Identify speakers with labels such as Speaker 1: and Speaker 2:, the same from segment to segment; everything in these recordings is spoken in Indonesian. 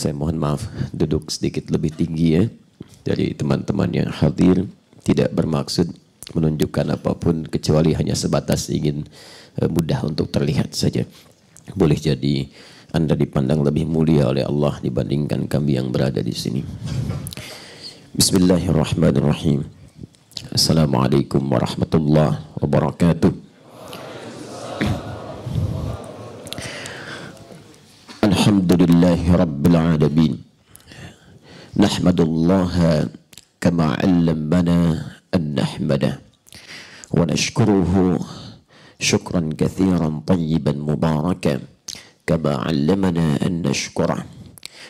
Speaker 1: Saya mohon maaf duduk sedikit lebih tinggi ya dari teman-teman yang hadir. Tidak bermaksud menunjukkan apapun kecuali hanya sebatas ingin mudah untuk terlihat saja. Boleh jadi Anda dipandang lebih mulia oleh Allah dibandingkan kami yang berada di sini. Bismillahirrahmanirrahim. Assalamualaikum warahmatullahi wabarakatuh. Alhamdulillahi rabbil alamin. Nahmadullaha kama 'allamana an nahmadah wa nashkuruhu syukran katsiran tayyiban mubarakan kama 'allamana an nashkurah.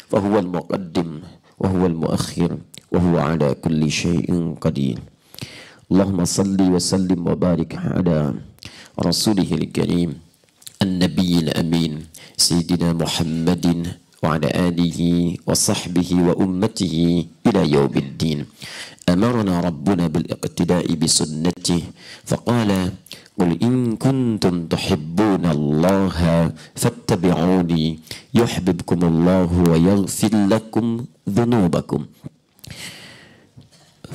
Speaker 1: Fa huwa al-muqaddim wa huwa al-muakhir wa huwa 'ala kulli syai'in qadir. Allahumma salli wa sallim wa barik ala rasulihil karim an-nabiyil amin sayyidina Muhammadin wa ala alihi wa sahbihi wa ummatihi ila yaumiddin. Amarna rabbuna bil iqtida'i bi sunnatihi faqala qul in kuntum tuhibbuna allaha fattabi'uni yuhibbukumullahu wa yaghfir lakum dhunubakum.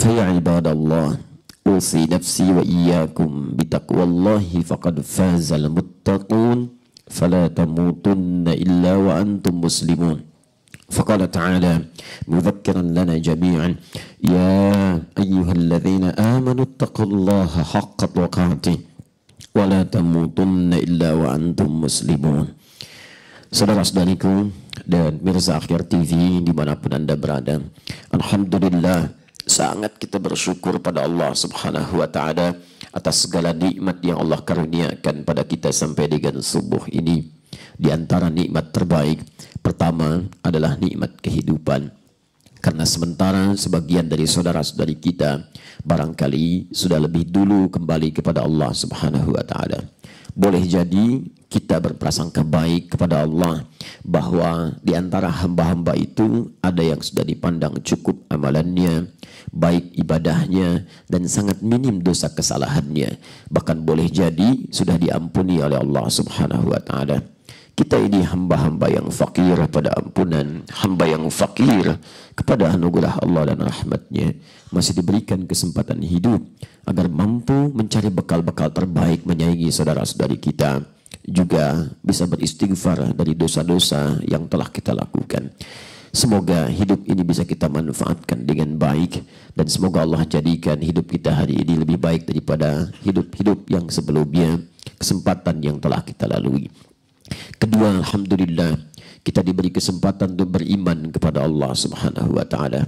Speaker 1: Fa ya ibadallah usi nafsi wa iyyakum bitaqwallahi faqad fazal muttaqun fala tamutunna illa wa antum muslimun. Faqala ta'ala mudhakkiran lana jami'an ya ayyuhalladzina amanu taqullaha haqqa tuqatih wa la tamutunna illa wa antum muslimun. Saudara-saudariku dan Mirza Akhyar TV dimanapun Anda berada, alhamdulillah sangat kita bersyukur pada Allah Subhanahu wa Ta'ala atas segala nikmat yang Allah karuniakan pada kita sampai dengan subuh ini. Di antara nikmat terbaik pertama adalah nikmat kehidupan. Karena sementara sebagian dari saudara-saudari kita barangkali sudah lebih dulu kembali kepada Allah Subhanahu wa Ta'ala. Boleh jadi kita berprasangka baik kepada Allah bahwa di antara hamba-hamba itu ada yang sudah dipandang cukup amalannya, baik ibadahnya, dan sangat minim dosa kesalahannya. Bahkan boleh jadi sudah diampuni oleh Allah Subhanahu wa Ta'ala. Kita ini hamba-hamba yang fakir pada ampunan, hamba yang fakir kepada anugerah Allah dan rahmatnya, masih diberikan kesempatan hidup agar mampu mencari bekal-bekal terbaik menyayangi saudara-saudari kita, juga bisa beristighfar dari dosa-dosa yang telah kita lakukan. Semoga hidup ini bisa kita manfaatkan dengan baik, dan semoga Allah jadikan hidup kita hari ini lebih baik daripada hidup-hidup yang sebelumnya, kesempatan yang telah kita lalui. Kedua, alhamdulillah kita diberi kesempatan untuk beriman kepada Allah Subhanahu wa Ta'ala.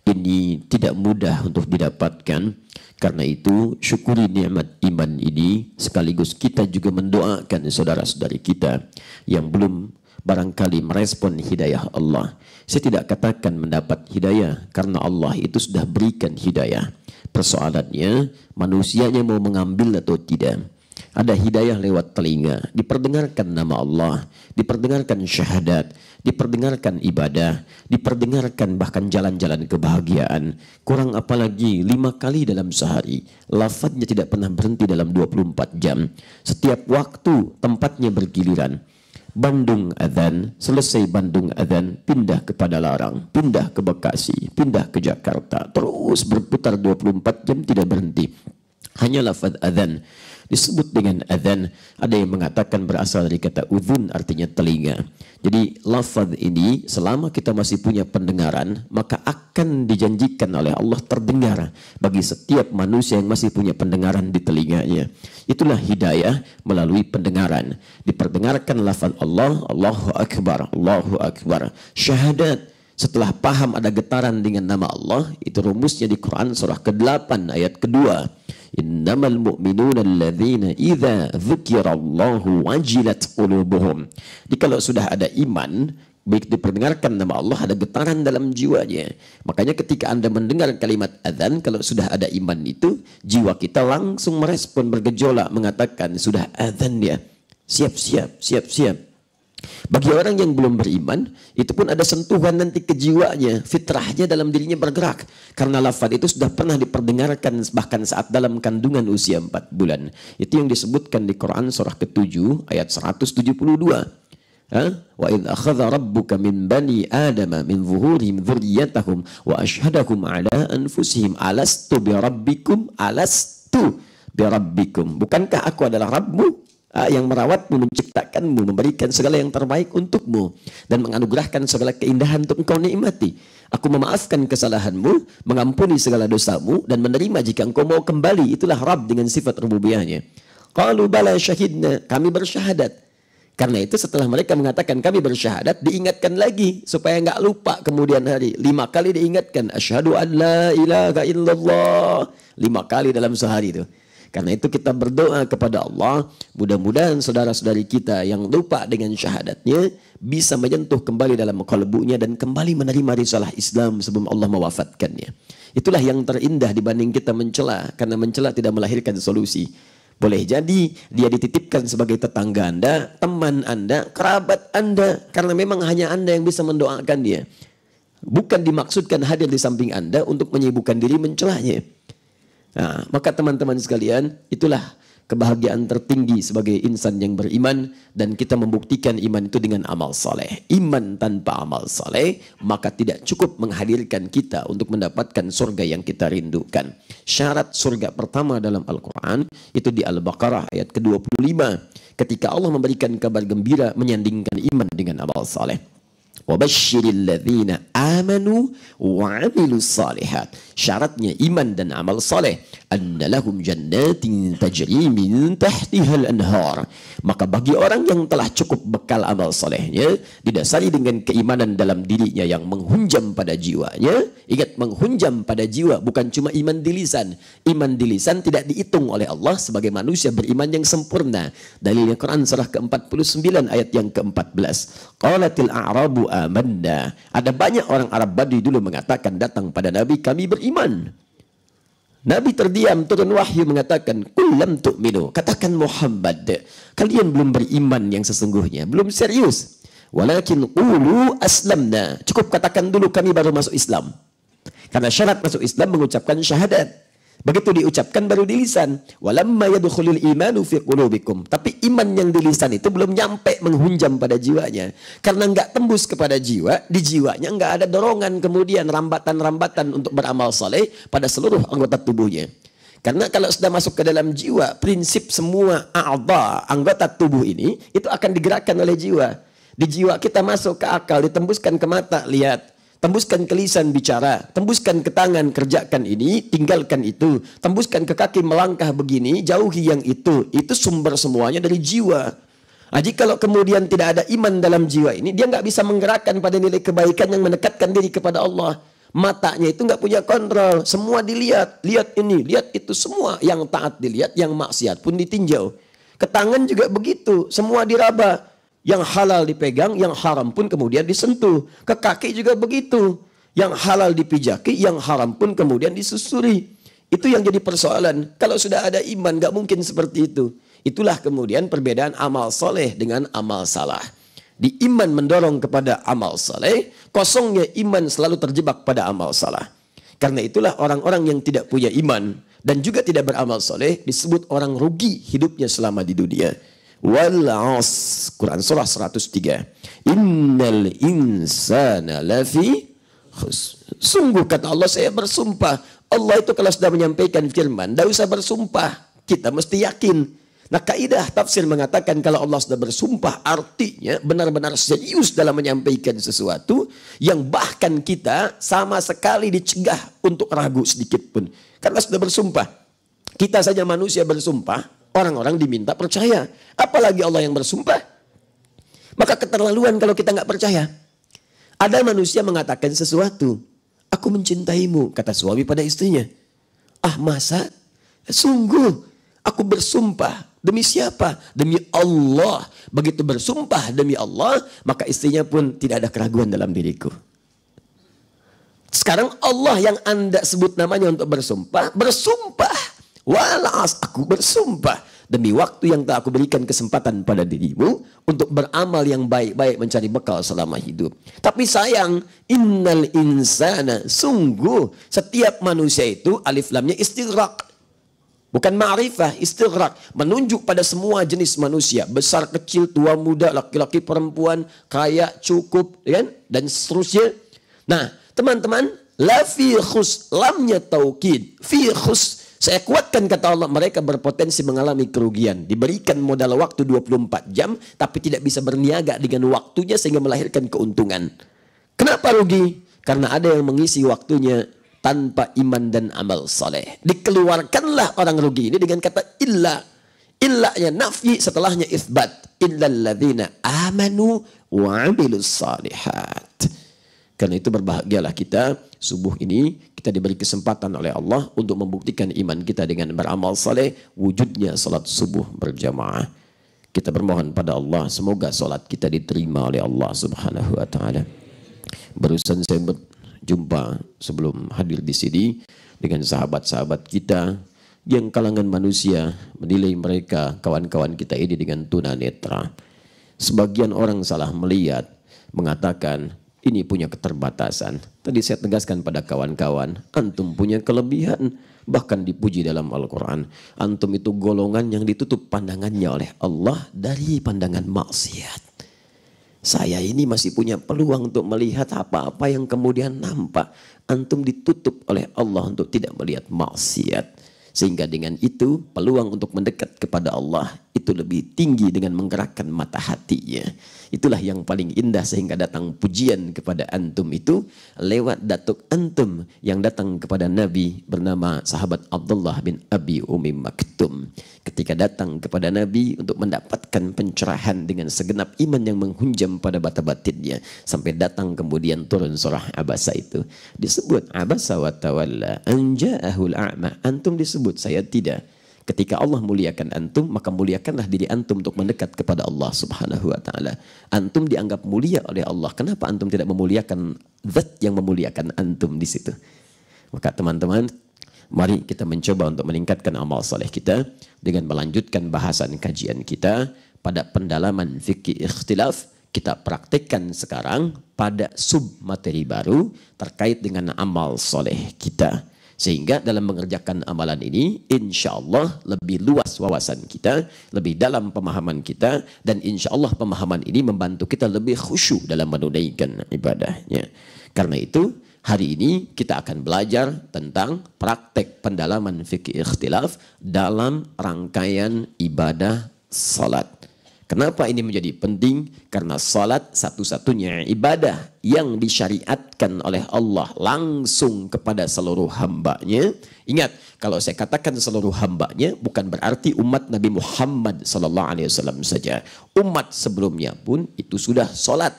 Speaker 1: Ini tidak mudah untuk didapatkan. Karena itu syukuri nikmat iman ini, sekaligus kita juga mendoakan saudara-saudari kita yang belum barangkali merespon hidayah Allah. Saya tidak katakan mendapat hidayah, karena Allah itu sudah berikan hidayah. Persoalannya manusianya mau mengambil atau tidak. Ada hidayah lewat telinga, diperdengarkan nama Allah, diperdengarkan syahadat, diperdengarkan ibadah, diperdengarkan bahkan jalan-jalan kebahagiaan. Kurang apalagi 5 kali dalam sehari. Lafadznya tidak pernah berhenti dalam 24 jam. Setiap waktu tempatnya bergiliran. Bandung adzan, selesai Bandung adzan, pindah ke Padalarang, pindah ke Bekasi, pindah ke Jakarta. Terus berputar 24 jam tidak berhenti. Hanya lafaz adzan disebut dengan adzan. Ada yang mengatakan berasal dari kata udhun, artinya telinga. Jadi lafaz ini selama kita masih punya pendengaran, maka akan dijanjikan oleh Allah terdengar bagi setiap manusia yang masih punya pendengaran di telinganya. Itulah hidayah melalui pendengaran. Diperdengarkan lafaz Allah, Allahu Akbar, Allahu Akbar. Syahadat, setelah paham ada getaran dengan nama Allah, itu rumusnya di Quran surah ke-8 ayat kedua. Innamal mu'minuna alladzina idza dzukirallahu wajilat qulubuhum. Jadi kalau sudah ada iman, baik diperdengarkan nama Allah, ada getaran dalam jiwanya. Makanya ketika Anda mendengar kalimat adzan, kalau sudah ada iman itu, jiwa kita langsung merespon, bergejolak, mengatakan sudah adzan ya. Siap-siap, siap-siap. Bagi orang yang belum beriman, itu pun ada sentuhan nanti ke jiwanya, fitrahnya dalam dirinya bergerak. Karena lafaz itu sudah pernah diperdengarkan bahkan saat dalam kandungan usia 4 bulan. Itu yang disebutkan di Quran surah ke-7 ayat 172. Wa idh akhadha rabbuka min bani adama min zuhurihim dzurriyyatahum wa asyhadahum ala anfusihim alastu birabbikum alastu birabbikum. Bukankah aku adalah Rabbmu yang merawatmu, menciptakanmu, memberikan segala yang terbaik untukmu dan menganugerahkan segala keindahan untuk engkau nikmati. Aku memaafkan kesalahanmu, mengampuni segala dosamu dan menerima jika engkau mau kembali. Itulah Rabb dengan sifat rububiyahnya. Qalu bala syahidna, kami bersyahadat. Karena itu setelah mereka mengatakan kami bersyahadat, diingatkan lagi supaya enggak lupa kemudian hari. 5 kali diingatkan, asyhadu an la ilaha illallah. 5 kali dalam sehari itu. Karena itu kita berdoa kepada Allah, mudah-mudahan saudara-saudari kita yang lupa dengan syahadatnya bisa menyentuh kembali dalam kalbunya dan kembali menerima risalah Islam sebelum Allah mewafatkannya. Itulah yang terindah dibanding kita mencela, karena mencela tidak melahirkan solusi. Boleh jadi dia dititipkan sebagai tetangga Anda, teman Anda, kerabat Anda, karena memang hanya Anda yang bisa mendoakan dia. Bukan dimaksudkan hadir di samping Anda untuk menyibukkan diri mencelanya. Nah, maka teman-teman sekalian, itulah kebahagiaan tertinggi sebagai insan yang beriman, dan kita membuktikan iman itu dengan amal saleh. Iman tanpa amal saleh maka tidak cukup menghadirkan kita untuk mendapatkan surga yang kita rindukan. Syarat surga pertama dalam Al-Quran itu di Al-Baqarah ayat ke-25, ketika Allah memberikan kabar gembira menyandingkan iman dengan amal saleh. Wabashshiril ladzina amanu wa 'amilus shalihat. Syaratnya iman dan amal saleh. Anna lahum jannatin tajri min tahtihal anhar. Maka bagi orang yang telah cukup bekal amal salehnya, didasari dengan keimanan dalam dirinya yang menghunjam pada jiwanya. Ingat, menghunjam pada jiwa bukan cuma iman di lisan. Iman di lisan tidak dihitung oleh Allah sebagai manusia beriman yang sempurna. Dalilnya Quran surah ke-49 ayat yang ke-14. Qalatil a'rabu amanna. Ada banyak orang Arab Badui dulu mengatakan datang pada Nabi, kami beriman. Nabi terdiam, turun wahyu mengatakan, qul lam tu'minu. Katakan Muhammad, kalian belum beriman yang sesungguhnya, belum serius. Walakin qulu aslamna. Cukup katakan dulu kami baru masuk Islam. Karena syarat masuk Islam mengucapkan syahadat. Begitu diucapkan baru di lisan. Walamma yadkhulul imanu fi qulubikum. Tapi iman yang di lisan itu belum nyampe menghunjam pada jiwanya. Karena enggak tembus kepada jiwa, di jiwanya enggak ada dorongan kemudian rambatan-rambatan untuk beramal saleh pada seluruh anggota tubuhnya. Karena kalau sudah masuk ke dalam jiwa, prinsip semua anggota tubuh ini itu akan digerakkan oleh jiwa. Di jiwa kita masuk ke akal, ditembuskan ke mata, lihat. Tembuskan ke lisan, bicara. Tembuskan ke tangan, kerjakan ini, tinggalkan itu. Tembuskan ke kaki, melangkah begini, jauhi yang itu. Itu sumber semuanya dari jiwa. Nah, jikalau kemudian tidak ada iman dalam jiwa ini, dia nggak bisa menggerakkan pada nilai kebaikan yang mendekatkan diri kepada Allah. Matanya itu nggak punya kontrol. Semua dilihat. Lihat ini, lihat itu. Semua yang taat dilihat, yang maksiat pun ditinjau. Ke tangan juga begitu. Semua diraba. Yang halal dipegang, yang haram pun kemudian disentuh. Ke kaki juga begitu. Yang halal dipijaki, yang haram pun kemudian disusuri. Itu yang jadi persoalan. Kalau sudah ada iman, gak mungkin seperti itu. Itulah kemudian perbedaan amal soleh dengan amal salah. Di iman mendorong kepada amal soleh, kosongnya iman selalu terjebak pada amal salah. Karena itulah orang-orang yang tidak punya iman dan juga tidak beramal soleh disebut orang rugi hidupnya selama di dunia. Wal 'as, Quran surah 103. Innal insana lafi khusr. Sungguh kata Allah, saya bersumpah. Allah itu kalau sudah menyampaikan firman, tidak usah bersumpah. Kita mesti yakin. Nah, kaidah tafsir mengatakan kalau Allah sudah bersumpah, artinya benar-benar serius dalam menyampaikan sesuatu yang bahkan kita sama sekali dicegah untuk ragu sedikit pun. Karena sudah bersumpah. Kita saja manusia bersumpah, orang-orang diminta percaya. Apalagi Allah yang bersumpah. Maka keterlaluan kalau kita nggak percaya. Ada manusia mengatakan sesuatu. Aku mencintaimu, kata suami pada istrinya. Ah, masa? Sungguh, aku bersumpah. Demi siapa? Demi Allah. Begitu bersumpah demi Allah, maka istrinya pun tidak ada keraguan dalam diriku. Sekarang Allah yang Anda sebut namanya untuk bersumpah, bersumpah. Walas, aku bersumpah demi waktu yang tak aku berikan kesempatan pada dirimu untuk beramal yang baik-baik mencari bekal selama hidup. Tapi sayang, innal insana, sungguh setiap manusia itu alif lamnya istighraq. Bukan ma'rifah, istighraq. Menunjuk pada semua jenis manusia. Besar, kecil, tua, muda, laki-laki, perempuan, kaya, cukup, kan? Dan seterusnya. Nah, teman-teman, la fi khus, lamnya taukid. Fi khus, saya kuatkan kata Allah, mereka berpotensi mengalami kerugian. Diberikan modal waktu 24 jam, tapi tidak bisa berniaga dengan waktunya sehingga melahirkan keuntungan. Kenapa rugi? Karena ada yang mengisi waktunya tanpa iman dan amal soleh. Dikeluarkanlah orang rugi ini dengan kata illa. Illanya nafi, setelahnya isbat. Illalladzina amanu wa amilus salihat. Karena itu berbahagialah kita subuh ini kita diberi kesempatan oleh Allah untuk membuktikan iman kita dengan beramal saleh, wujudnya salat subuh berjamaah. Kita bermohon pada Allah semoga salat kita diterima oleh Allah Subhanahu wa taala. Barusan saya berjumpa sebelum hadir di sini dengan sahabat-sahabat kita yang kalangan manusia menilai mereka kawan-kawan kita ini dengan tunanetra. Sebagian orang salah melihat, mengatakan ini punya keterbatasan. Tadi saya tegaskan pada kawan-kawan, antum punya kelebihan, bahkan dipuji dalam Al-Quran. Antum itu golongan yang ditutup pandangannya oleh Allah dari pandangan maksiat. Saya ini masih punya peluang untuk melihat apa-apa yang kemudian nampak. Antum ditutup oleh Allah untuk tidak melihat maksiat. Sehingga dengan itu peluang untuk mendekat kepada Allah itu lebih tinggi dengan menggerakkan mata hatinya. Itulah yang paling indah sehingga datang pujian kepada antum itu lewat datuk antum yang datang kepada Nabi bernama sahabat Abdullah bin Abi Umi Maktum. Ketika datang kepada Nabi untuk mendapatkan pencerahan dengan segenap iman yang menghunjam pada bata batinnya. Sampai datang kemudian turun surah Abasa itu. Disebut Abasa wa tawalla an ja'ahul a'ma. Antum disebut, saya tidak. Ketika Allah muliakan antum, maka muliakanlah diri antum untuk mendekat kepada Allah Subhanahu wa taala. Antum dianggap mulia oleh Allah. Kenapa antum tidak memuliakan zat yang memuliakan antum di situ? Maka teman-teman, mari kita mencoba untuk meningkatkan amal saleh kita dengan melanjutkan bahasan kajian kita pada pendalaman fikih ikhtilaf. Kita praktekkan sekarang pada sub materi baru terkait dengan amal saleh kita. Sehingga dalam mengerjakan amalan ini, insya Allah lebih luas wawasan kita, lebih dalam pemahaman kita, dan insya Allah pemahaman ini membantu kita lebih khusyuk dalam menunaikan ibadahnya. Karena itu, hari ini kita akan belajar tentang praktek pendalaman fikih ikhtilaf dalam rangkaian ibadah salat. Kenapa ini menjadi penting? Karena salat satu-satunya ibadah yang disyariatkan oleh Allah langsung kepada seluruh hambanya. Ingat, kalau saya katakan seluruh hambanya, bukan berarti umat Nabi Muhammad SAW saja. Umat sebelumnya pun itu sudah salat.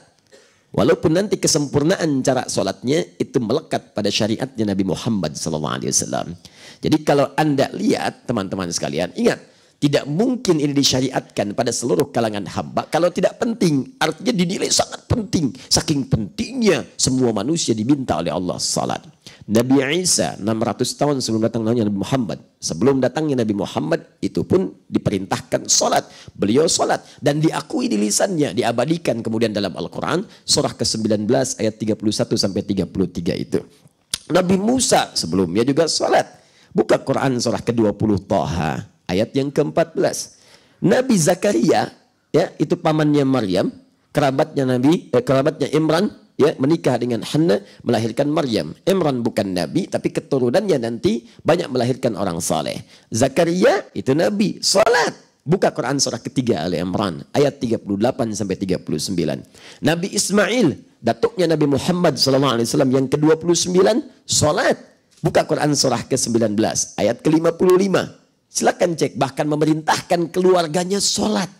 Speaker 1: Walaupun nanti kesempurnaan cara salatnya itu melekat pada syariatnya Nabi Muhammad SAW. Jadi kalau Anda lihat teman-teman sekalian, ingat, tidak mungkin ini disyariatkan pada seluruh kalangan hamba kalau tidak penting. Artinya dinilai sangat penting. Saking pentingnya semua manusia diminta oleh Allah salat. Nabi Isa 600 tahun sebelum datangnya Nabi Muhammad. Sebelum datangnya Nabi Muhammad itu pun diperintahkan salat. Beliau salat dan diakui di lisannya, diabadikan kemudian dalam Al-Quran surah ke-19 ayat 31 sampai 33 itu. Nabi Musa sebelumnya juga salat. Buka Quran surah ke-20 Thaha ayat yang ke-14. Nabi Zakaria, ya, itu pamannya Maryam, kerabatnya Imran, ya, menikah dengan Hannah, melahirkan Maryam. Imran bukan nabi, tapi keturunannya nanti banyak melahirkan orang saleh. Zakaria itu nabi, salat. Buka Quran surah ketiga Ali Imran ayat 38 sampai 39. Nabi Ismail, datuknya Nabi Muhammad SAW yang ke-29, salat. Buka Quran surah ke-19 ayat ke-55. Silakan cek, bahkan memerintahkan keluarganya sholat.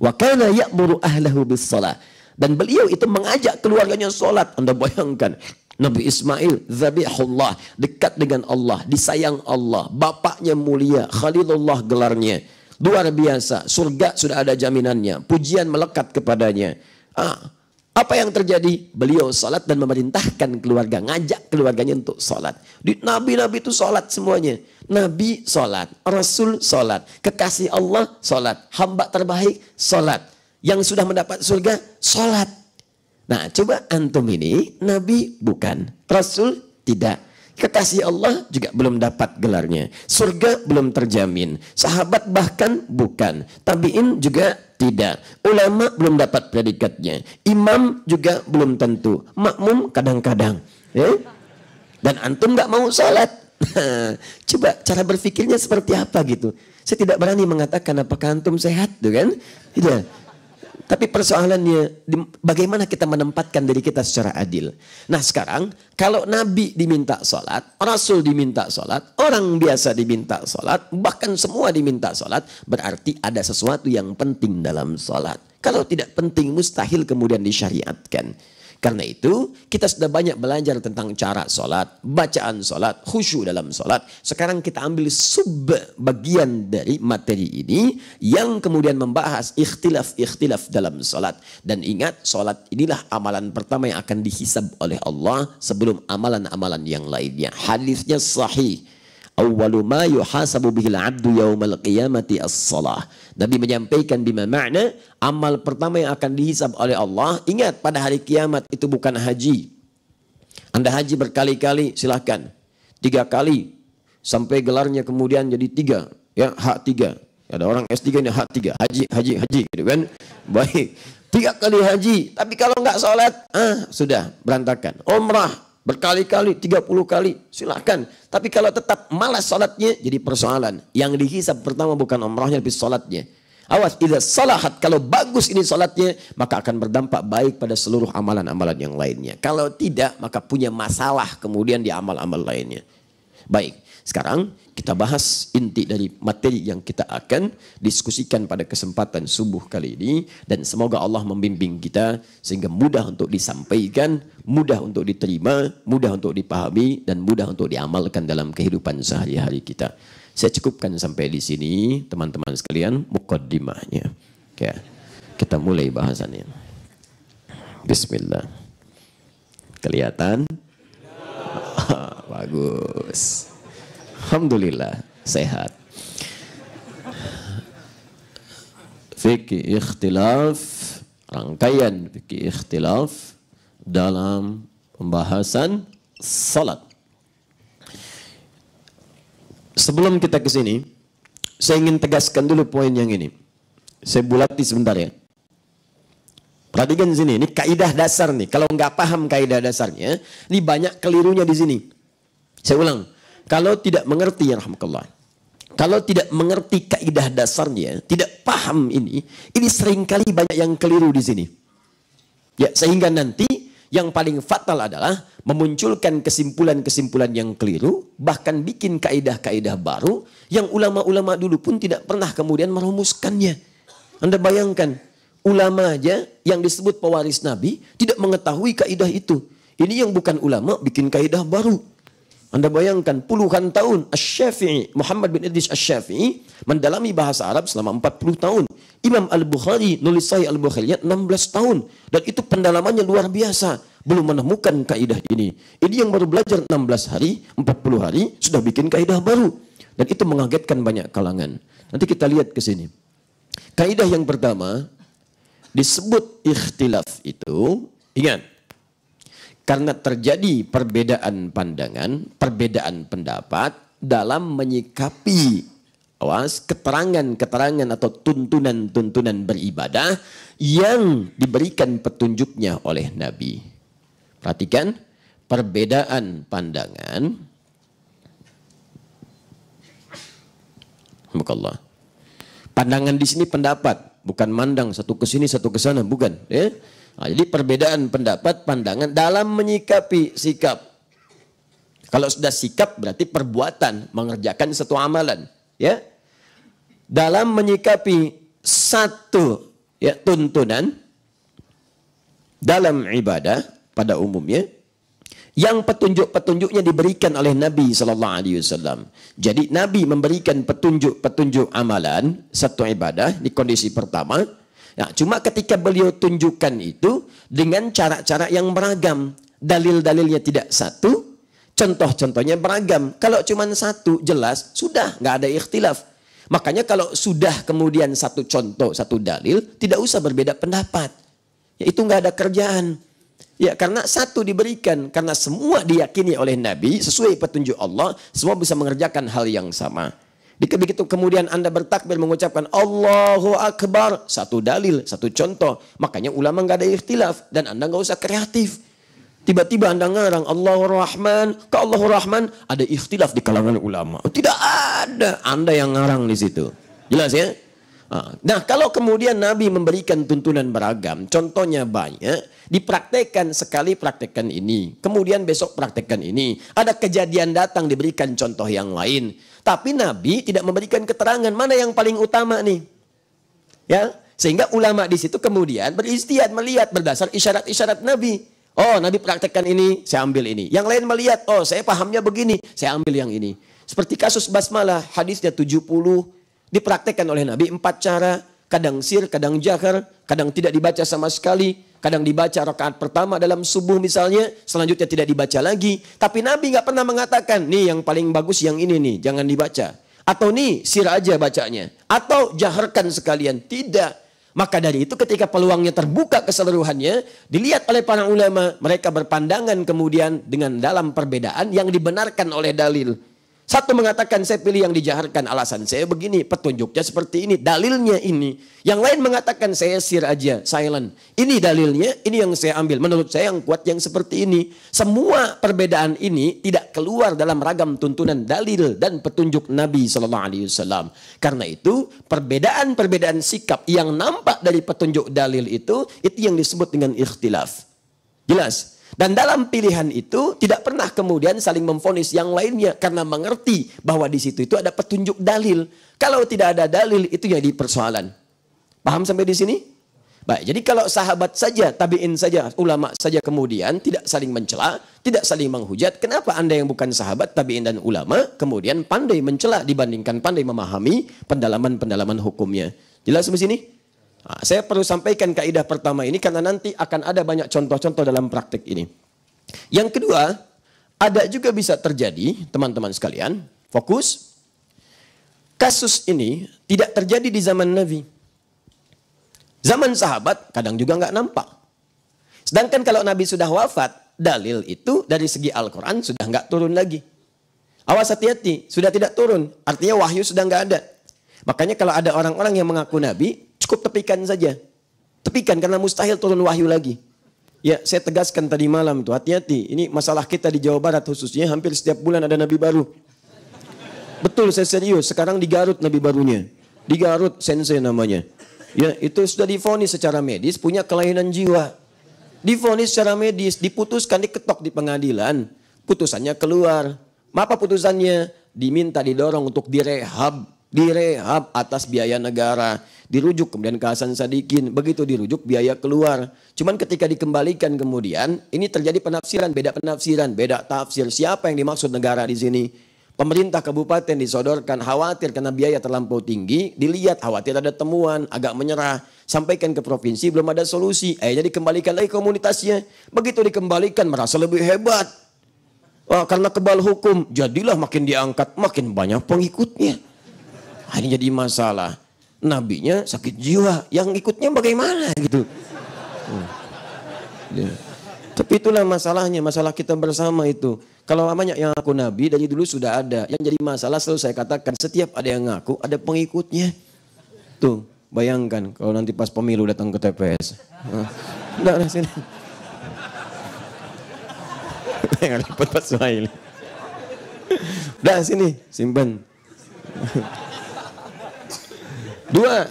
Speaker 1: Wa kana ya'muru ahlahu bis shalah. Dan beliau itu mengajak keluarganya sholat. Anda bayangkan, Nabi Ismail zabihullah, dekat dengan Allah, disayang Allah, bapaknya mulia, Khalilullah gelarnya. Luar biasa, surga sudah ada jaminannya, pujian melekat kepadanya. Apa yang terjadi? Beliau salat dan memerintahkan keluarga, ngajak keluarganya untuk salat. Nabi-nabi itu salat semuanya. Nabi salat, Rasul salat, kekasih Allah salat, hamba terbaik salat, yang sudah mendapat surga salat. Nah, coba antum ini Nabi bukan, Rasul tidak. Kekasih Allah juga belum dapat gelarnya. Surga belum terjamin. Sahabat bahkan bukan. Tabi'in juga tidak. Ulama belum dapat predikatnya. Imam juga belum tentu. Makmum kadang-kadang. Ya? Dan antum nggak mau sholat. Coba cara berpikirnya seperti apa gitu. Saya tidak berani mengatakan apakah antum sehat, tuh kan? Tidak. Tapi persoalannya bagaimana kita menempatkan diri kita secara adil. Nah sekarang kalau Nabi diminta sholat, Rasul diminta sholat, orang biasa diminta sholat, bahkan semua diminta sholat, berarti ada sesuatu yang penting dalam sholat. Kalau tidak penting mustahil kemudian disyariatkan. Karena itu kita sudah banyak belajar tentang cara sholat, bacaan sholat, khusyuk dalam sholat. Sekarang kita ambil sub bagian dari materi ini yang kemudian membahas ikhtilaf dalam sholat. Dan ingat sholat inilah amalan pertama yang akan dihisab oleh Allah sebelum amalan-amalan yang lainnya. Hadisnya sahih. Awwalu ma yuhasabu bihil abdu yaumal qiyamati as-salah. Nabi menyampaikan bima makna amal pertama yang akan dihisab oleh Allah. Ingat pada hari kiamat itu bukan haji. Anda haji berkali-kali silahkan. 3 kali sampai gelarnya kemudian jadi 3. Ya, hak 3. Ada orang S3 ini hak 3. Haji gitu kan. Baik. 3 kali haji. Tapi kalau nggak sholat, sudah berantakan. Umrah berkali-kali, 30 kali, silahkan. Tapi kalau tetap malas sholatnya, jadi persoalan. Yang dihisab pertama bukan umrahnya, tapi sholatnya. Awas, idza salahat, kalau bagus ini sholatnya, maka akan berdampak baik pada seluruh amalan-amalan yang lainnya. Kalau tidak, maka punya masalah kemudian di amal-amal lainnya. Baik, sekarang kita bahas inti dari materi yang kita akan diskusikan pada kesempatan subuh kali ini. Dan semoga Allah membimbing kita sehingga mudah untuk disampaikan, mudah untuk diterima, mudah untuk dipahami, dan mudah untuk diamalkan dalam kehidupan sehari-hari kita. Saya cukupkan sampai di sini, teman-teman sekalian, muqaddimahnya. Ya, kita mulai bahasannya. Bismillah. Kelihatan? Bagus. Alhamdulillah, sehat. Fikih ikhtilaf, rangkaian fikih ikhtilaf dalam pembahasan salat. Sebelum kita ke sini, saya ingin tegaskan dulu poin yang ini. Saya bulati sebentar ya. Perhatikan di sini, ini kaidah dasar nih. Kalau nggak paham kaidah dasarnya, ini banyak kelirunya di sini. Saya ulang, kalau tidak mengerti, ya rahmatullah, kalau tidak mengerti kaidah dasarnya, tidak paham ini seringkali banyak yang keliru di sini. Ya, sehingga nanti yang paling fatal adalah memunculkan kesimpulan-kesimpulan yang keliru, bahkan bikin kaidah-kaidah baru yang ulama-ulama dulu pun tidak pernah kemudian merumuskannya. Anda bayangkan, ulama aja yang disebut pewaris Nabi tidak mengetahui kaidah itu. Ini yang bukan ulama bikin kaidah baru. Anda bayangkan puluhan tahun Asy-Syafi'i, Muhammad bin Idris Asy-Syafi'i mendalami bahasa Arab selama 40 tahun. Imam Al-Bukhari nulis Sahih Al-Bukhari 16 tahun. Dan itu pendalamannya luar biasa. Belum menemukan kaidah ini. Ini yang baru belajar 16 hari, 40 hari sudah bikin kaidah baru. Dan itu mengagetkan banyak kalangan. Nanti kita lihat ke sini. Kaidah yang pertama disebut ikhtilaf itu, ingat, karena terjadi perbedaan pandangan, perbedaan pendapat dalam menyikapi keterangan-keterangan atau tuntunan-tuntunan beribadah yang diberikan petunjuknya oleh Nabi. Perhatikan, perbedaan pandangan. Alhamdulillah. Pandangan di sini pendapat, bukan mandang satu ke sini satu ke sana, bukan. Ya? Nah, jadi perbedaan pendapat, pandangan dalam menyikapi sikap. Kalau sudah sikap berarti perbuatan, mengerjakan satu amalan. Ya, dalam menyikapi satu tuntunan dalam ibadah pada umumnya, yang petunjuk-petunjuknya diberikan oleh Nabi Sallallahu Alaihi Wasallam. Jadi Nabi memberikan petunjuk-petunjuk amalan satu ibadah di kondisi pertama. Nah, cuma ketika beliau tunjukkan itu dengan cara-cara yang beragam, dalil-dalilnya tidak satu, contoh-contohnya beragam. Kalau cuma satu jelas sudah nggak ada ikhtilaf. Makanya kalau sudah kemudian satu contoh, satu dalil, tidak usah berbeda pendapat. Ya, itu nggak ada kerjaan.
Speaker 2: Ya, karena satu diberikan, karena semua diyakini oleh Nabi sesuai petunjuk Allah, semua bisa mengerjakan hal yang sama. Begitu kemudian Anda bertakbir mengucapkan Allahu Akbar, satu dalil, satu contoh. Makanya ulama nggak ada ikhtilaf dan Anda nggak usah kreatif. Tiba-tiba Anda ngarang Allahur Rahman, ke Allahur Rahman, ada ikhtilaf di kalangan ulama. Tidak ada, Anda yang ngarang di situ. Jelas ya? Nah, kalau kemudian Nabi memberikan tuntunan beragam, contohnya banyak, dipraktekkan sekali praktekkan ini, kemudian besok praktekkan ini, ada kejadian datang diberikan contoh yang lain, tapi Nabi tidak memberikan keterangan mana yang paling utama nih, ya, sehingga ulama di situ kemudian beristihad melihat berdasar isyarat-isyarat Nabi. Oh, Nabi praktekkan ini, saya ambil ini. Yang lain melihat, oh saya pahamnya begini, saya ambil yang ini. Seperti kasus basmalah, hadisnya 70. Dipraktekkan oleh Nabi 4 cara, kadang sir, kadang jahar, kadang tidak dibaca sama sekali, kadang dibaca rakaat pertama dalam subuh misalnya, selanjutnya tidak dibaca lagi. Tapi Nabi nggak pernah mengatakan, nih yang paling bagus yang ini nih, jangan dibaca. Atau nih sir aja bacanya, atau jaharkan sekalian. Tidak. Maka dari itu ketika peluangnya terbuka keseluruhannya, dilihat oleh para ulama, mereka berpandangan kemudian dengan dalam perbedaan yang dibenarkan oleh dalil. Satu mengatakan saya pilih yang dijaharkan, alasan saya begini, petunjuknya seperti ini, dalilnya ini. Yang lain mengatakan saya sir aja, silent. Ini dalilnya, ini yang saya ambil. Menurut saya yang kuat yang seperti ini. Semua perbedaan ini tidak keluar dalam ragam tuntunan dalil dan petunjuk Nabi SAW. Karena itu perbedaan-perbedaan sikap yang nampak dari petunjuk dalil itu yang disebut dengan ikhtilaf. Jelas? Dan dalam pilihan itu tidak pernah kemudian saling memvonis yang lainnya karena mengerti bahwa di situ itu ada petunjuk dalil. Kalau tidak ada dalil itu jadi persoalan. Paham sampai di sini? Baik, jadi kalau sahabat saja, tabi'in saja, ulama saja kemudian tidak saling mencela, tidak saling menghujat, kenapa Anda yang bukan sahabat, tabi'in dan ulama kemudian pandai mencela dibandingkan pandai memahami pendalaman-pendalaman hukumnya? Jelas sampai sini? Nah, saya perlu sampaikan kaidah pertama ini karena nanti akan ada banyak contoh-contoh dalam praktek ini. Yang kedua, ada juga bisa terjadi, teman-teman sekalian, fokus, kasus ini tidak terjadi di zaman Nabi. Zaman sahabat kadang juga nggak nampak. Sedangkan kalau Nabi sudah wafat, dalil itu dari segi Al-Quran sudah nggak turun lagi. Awas hati-hati, sudah tidak turun, artinya wahyu sudah nggak ada. Makanya kalau ada orang-orang yang mengaku Nabi, cukup tepikan saja. Tepikan karena mustahil turun wahyu lagi. Ya, saya tegaskan tadi malam itu, hati-hati. Ini masalah kita di Jawa Barat khususnya, hampir setiap bulan ada Nabi baru. Betul, saya serius. Sekarang di Garut Nabi barunya. Di Garut, Sensei namanya. Ya, itu sudah divonis secara medis, punya kelainan jiwa. Divonis secara medis, diputuskan, diketok di pengadilan. Putusannya keluar. Apa putusannya? Diminta didorong untuk direhab. Direhab atas biaya negara. Dirujuk kemudian ke Hasan Sadikin. Begitu dirujuk biaya keluar. Cuman ketika dikembalikan kemudian ini terjadi penafsiran, beda tafsir. Siapa yang dimaksud negara di sini? Pemerintah kabupaten disodorkan khawatir karena biaya terlampau tinggi. Dilihat khawatir ada temuan, agak menyerah. Sampaikan ke provinsi belum ada solusi. Jadi dikembalikan lagi komunitasnya. Begitu dikembalikan merasa lebih hebat. Karena kebal hukum. Jadilah makin diangkat makin banyak pengikutnya. Ini jadi masalah. Nabinya sakit jiwa, yang ikutnya bagaimana gitu. Ya. Tapi itulah masalahnya, masalah kita bersama itu. Kalau namanya yang ngaku Nabi dari dulu sudah ada. Yang jadi masalah selalu saya katakan, setiap ada yang ngaku ada pengikutnya. Tuh, bayangkan kalau nanti pas pemilu datang ke TPS. Nah, sini. Yang repot Pak Suhail. Dah sini, simpan. Dua,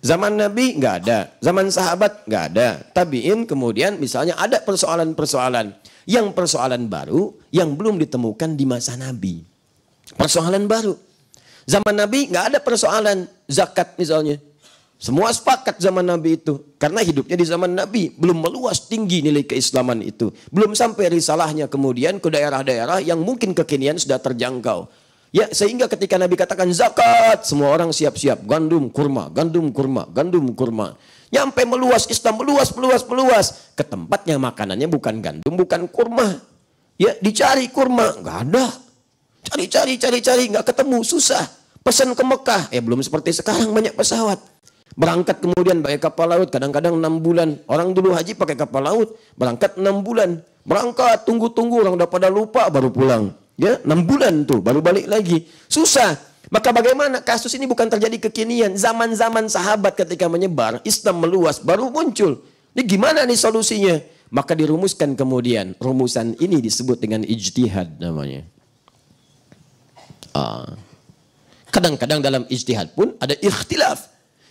Speaker 2: zaman Nabi nggak ada, zaman sahabat nggak ada. Tabiin kemudian misalnya ada persoalan-persoalan. Yang persoalan baru yang belum ditemukan di masa Nabi. Persoalan baru. Zaman Nabi nggak ada persoalan zakat misalnya. Semua sepakat zaman Nabi itu. Karena hidupnya di zaman Nabi. Belum meluas tinggi nilai keislaman itu. Belum sampai risalahnya kemudian ke daerah-daerah yang mungkin kekinian sudah terjangkau. Ya, sehingga ketika Nabi katakan zakat, semua orang siap-siap. Gandum, kurma, gandum, kurma, gandum, kurma. Nyampe meluas, Islam meluas. Ke tempatnya makanannya bukan gandum, bukan kurma. Ya, dicari kurma, nggak ada. Cari, nggak ketemu, susah. Pesan ke Mekah, belum seperti sekarang banyak pesawat. Berangkat kemudian pakai kapal laut, kadang-kadang 6 bulan. Orang dulu haji pakai kapal laut, berangkat 6 bulan. Berangkat, tunggu-tunggu, orang udah pada lupa, baru pulang. Ya, 6 bulan tuh, baru balik lagi. Susah. Maka bagaimana? Kasus ini bukan terjadi kekinian. Zaman-zaman sahabat ketika menyebar, Islam meluas, baru muncul. Ini gimana nih solusinya? Maka dirumuskan kemudian. Rumusan ini disebut dengan ijtihad namanya. Kadang-kadang dalam ijtihad pun ada ikhtilaf.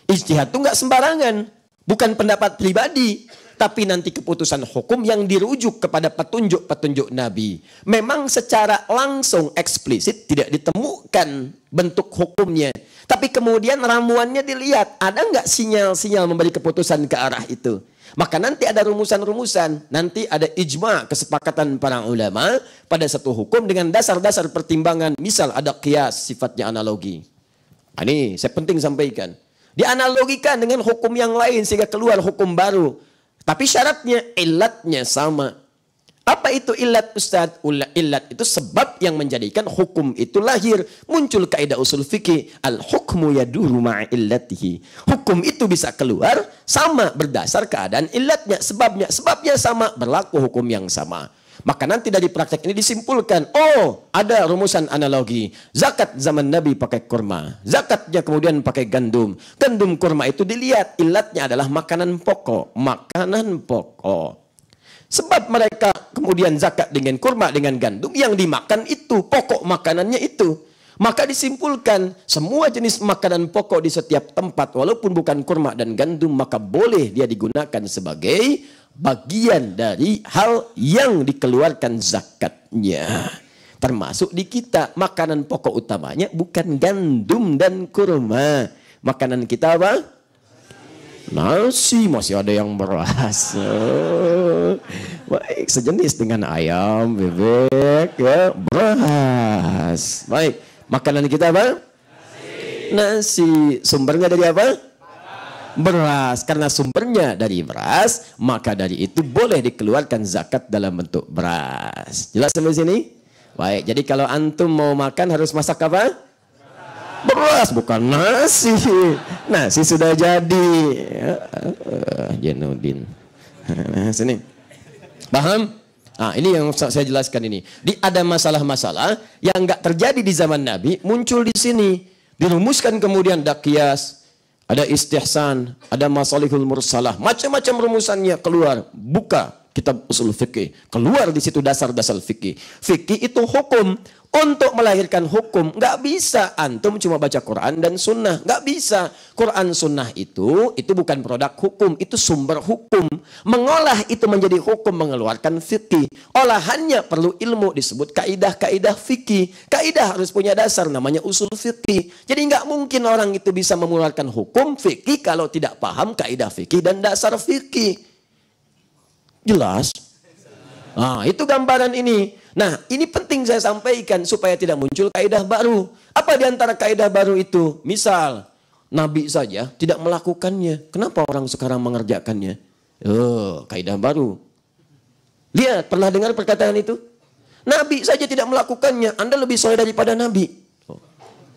Speaker 2: Ijtihad itu nggak sembarangan. Bukan pendapat pribadi. Tapi nanti keputusan hukum yang dirujuk kepada petunjuk-petunjuk Nabi. Memang secara langsung eksplisit tidak ditemukan bentuk hukumnya. Tapi kemudian ramuannya dilihat. Ada nggak sinyal-sinyal memberi keputusan ke arah itu? Maka nanti ada rumusan-rumusan. Nanti ada ijma, kesepakatan para ulama pada satu hukum dengan dasar-dasar pertimbangan. Misal ada qiyas, sifatnya analogi. Ini saya penting sampaikan. Dianalogikan dengan hukum yang lain sehingga keluar hukum baru. Tapi syaratnya, ilatnya sama. Apa itu ilat, Ustaz? Ilat itu sebab yang menjadikan hukum itu lahir. Muncul kaidah usul fikih. Al-hukmu yaduru ma'illatihi. Hukum itu bisa keluar sama berdasar keadaan ilatnya. Sebabnya sama, berlaku hukum yang sama. Maka nanti dari praktek ini disimpulkan, oh ada rumusan analogi. Zakat zaman Nabi pakai kurma. Zakatnya kemudian pakai gandum. Gandum kurma itu dilihat, ilatnya adalah makanan pokok. Makanan pokok. Sebab mereka kemudian zakat dengan kurma, dengan gandum. Yang dimakan itu, pokok makanannya itu. Maka disimpulkan, semua jenis makanan pokok di setiap tempat, walaupun bukan kurma dan gandum, maka boleh dia digunakan sebagai bagian dari hal yang dikeluarkan zakatnya. Termasuk di kita, makanan pokok utamanya bukan gandum dan kurma. Makanan kita apa? Nasi. Masih ada yang beras. Baik, sejenis dengan ayam, bebek, ya, beras. Baik, makanan kita apa? Nasi. Sumbernya dari apa? Beras. Karena sumbernya dari beras, maka dari itu boleh dikeluarkan zakat dalam bentuk beras. Jelas sampai sini? Baik, jadi kalau antum mau makan harus masak apa? Beras, bukan nasi. Nasi sudah jadi. Jenudin. Sini. Paham? Nah, ini yang saya jelaskan ini. Ada masalah-masalah yang nggak terjadi di zaman Nabi, muncul di sini. Dirumuskan kemudian ada qiyas, ada istihsan, ada masalihul mursalah, macam-macam rumusannya keluar. Buka kitab usul fikih, keluar di situ dasar-dasar fikih. Fikih itu hukum. Untuk melahirkan hukum, nggak bisa antum cuma baca Quran dan Sunnah, nggak bisa. Quran Sunnah itu bukan produk hukum, itu sumber hukum. Mengolah itu menjadi hukum, mengeluarkan fikih. Olahannya perlu ilmu, disebut kaidah-kaidah fikih. Kaidah harus punya dasar, namanya usul fikih. Jadi nggak mungkin orang itu bisa mengeluarkan hukum fikih kalau tidak paham kaidah fikih dan dasar fikih. Jelas? Nah, itu gambaran ini. Nah, ini penting saya sampaikan supaya tidak muncul kaidah baru. Apa di antara kaidah baru itu? Misal, Nabi saja tidak melakukannya. Kenapa orang sekarang mengerjakannya? Oh, kaidah baru. Lihat, pernah dengar perkataan itu? Nabi saja tidak melakukannya. Anda lebih soleh daripada Nabi.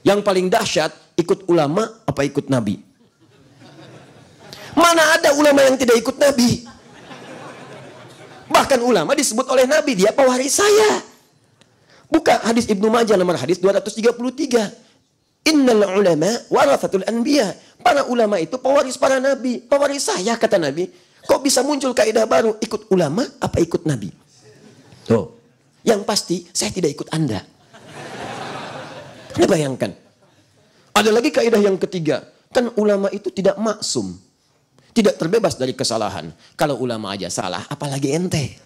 Speaker 2: Yang paling dahsyat, ikut ulama apa ikut Nabi? Mana ada ulama yang tidak ikut Nabi? Bahkan ulama disebut oleh Nabi, dia pewaris saya. Buka hadis Ibnu Majah nomor hadis 233. Innal ulama warathatul anbiya. Para ulama itu pewaris para nabi. Pewaris saya, kata Nabi. Kok bisa muncul kaidah baru? Ikut ulama apa ikut Nabi? Tuh. Yang pasti saya tidak ikut Anda. Anda bayangkan. Ada lagi kaidah yang ketiga. Kan ulama itu tidak maksum. Tidak terbebas dari kesalahan. Kalau ulama aja salah, apalagi ente.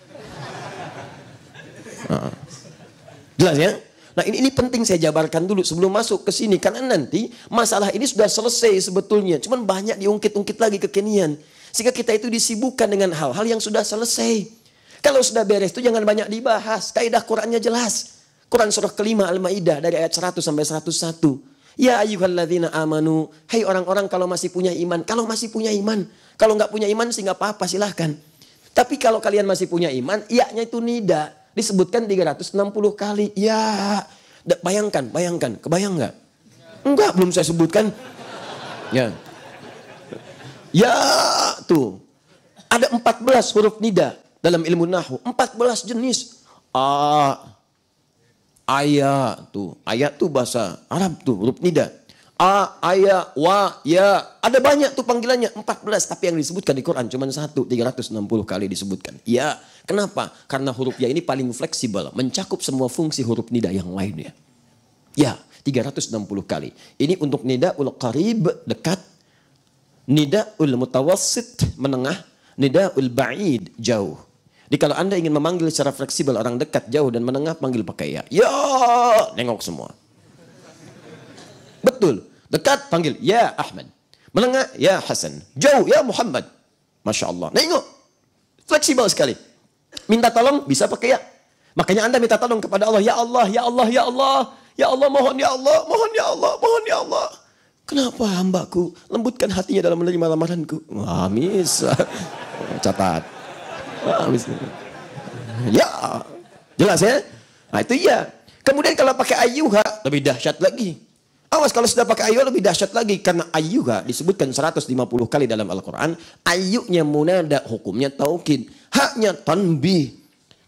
Speaker 2: Jelas ya? Nah ini penting saya jabarkan dulu sebelum masuk ke sini. Karena nanti masalah ini sudah selesai sebetulnya. Cuman banyak diungkit-ungkit lagi kekinian. Sehingga kita itu disibukkan dengan hal-hal yang sudah selesai. Kalau sudah beres itu jangan banyak dibahas. Kaidah Qurannya jelas. Quran surah kelima Al-Maidah dari ayat 100 sampai 101. Ya ayyuhalladzina amanu, hai orang-orang kalau masih punya iman, kalau masih punya iman, kalau nggak punya iman sih nggak apa-apa silahkan. Tapi kalau kalian masih punya iman, iya-nya itu nida, disebutkan 360 kali. Ya, bayangkan, kebayang nggak? Enggak, belum saya sebutkan. Ya, Ya, tuh. Ada 14 huruf nida dalam ilmu nahwu. 14 jenis. A, aya, tuh. Ayat tuh bahasa Arab tuh, huruf nida. A, aya, wa, ya. Ada banyak tuh panggilannya. 14. Tapi yang disebutkan di Quran cuma 360 kali disebutkan. Ya, kenapa? Karena huruf ya ini paling fleksibel. Mencakup semua fungsi huruf nida yang lainnya. Ya, 360 kali. Ini untuk nidaul qarib, dekat. Nidaul mutawassit, menengah. Nidaul ba'id, jauh. Jadi kalau Anda ingin memanggil secara fleksibel orang dekat, jauh, dan menengah, panggil pakai ya. Ya, nengok semua. Betul. Dekat, panggil ya Ahmad. Menengah, ya Hasan. Jauh, ya Muhammad. Masya Allah. Nengok. Fleksibel sekali. Minta tolong, bisa pakai ya. Makanya Anda minta tolong kepada Allah. Ya Allah, ya Allah, ya Allah. Ya Allah, mohon ya Allah, mohon ya Allah, mohon ya Allah. Kenapa hambaku lembutkan hatinya dalam menerima lamaranku? Wah, bisa. Catat. Wah, bisa. Ya, jelas ya? Nah itu ya. Kemudian kalau pakai ayyuha, lebih dahsyat lagi. Awas kalau sudah pakai ayyuha lebih dahsyat lagi. Karena ayyuha disebutkan 150 kali dalam Al-Quran. Ayyunya munada, hukumnya taukid. Haknya tanbih.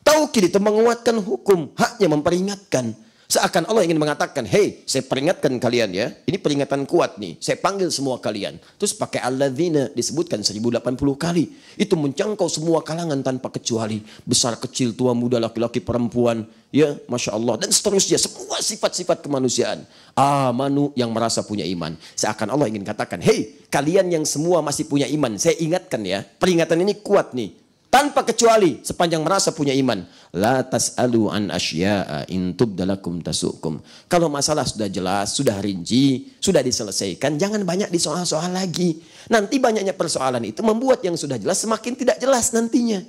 Speaker 2: Taukid itu menguatkan hukum. Haknya memperingatkan. Seakan Allah ingin mengatakan, hei, saya peringatkan kalian ya. Ini peringatan kuat nih. Saya panggil semua kalian. Terus pakai alladzina disebutkan 1080 kali. Itu menjangkau semua kalangan tanpa kecuali. Besar, kecil, tua, muda, laki-laki, perempuan. Ya, Masya Allah. Dan seterusnya. Semua sifat-sifat kemanusiaan. Amanu, yang merasa punya iman. Seakan Allah ingin katakan, hei, kalian yang semua masih punya iman. Saya ingatkan ya. Peringatan ini kuat nih. Tanpa kecuali sepanjang merasa punya iman. La tas'alu an asya'a in tubdalakum tasukum. Kalau masalah sudah jelas, sudah rinci, sudah diselesaikan, jangan banyak disoal-soal lagi. Nanti banyaknya persoalan itu membuat yang sudah jelas semakin tidak jelas nantinya.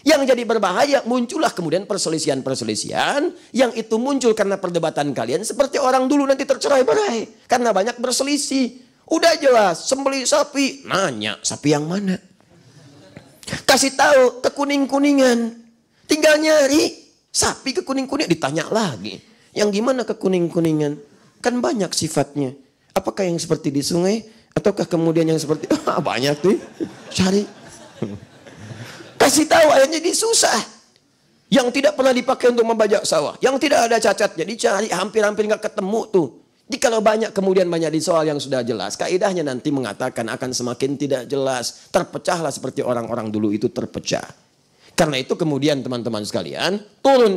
Speaker 2: Yang jadi berbahaya, muncullah kemudian perselisihan-perselisihan yang itu muncul karena perdebatan kalian seperti orang dulu nanti tercerai-berai karena banyak berselisih. Udah jelas, sembelih sapi, nanya sapi yang mana? Kasih tahu ke kuning-kuningan. Tinggal nyari sapi ke kuning-kuning, ditanya lagi. Yang gimana ke kuning-kuningan? Kan banyak sifatnya. Apakah yang seperti di sungai ataukah kemudian yang seperti banyak tuh. Cari. Kasih tahu akhirnya jadi susah. Yang tidak pernah dipakai untuk membajak sawah, yang tidak ada cacatnya dicari hampir-hampir nggak ketemu tuh. Jadi kalau banyak kemudian banyak di soal yang sudah jelas, kaidahnya nanti mengatakan akan semakin tidak jelas. Terpecahlah seperti orang-orang dulu itu terpecah. Karena itu kemudian teman-teman sekalian, turun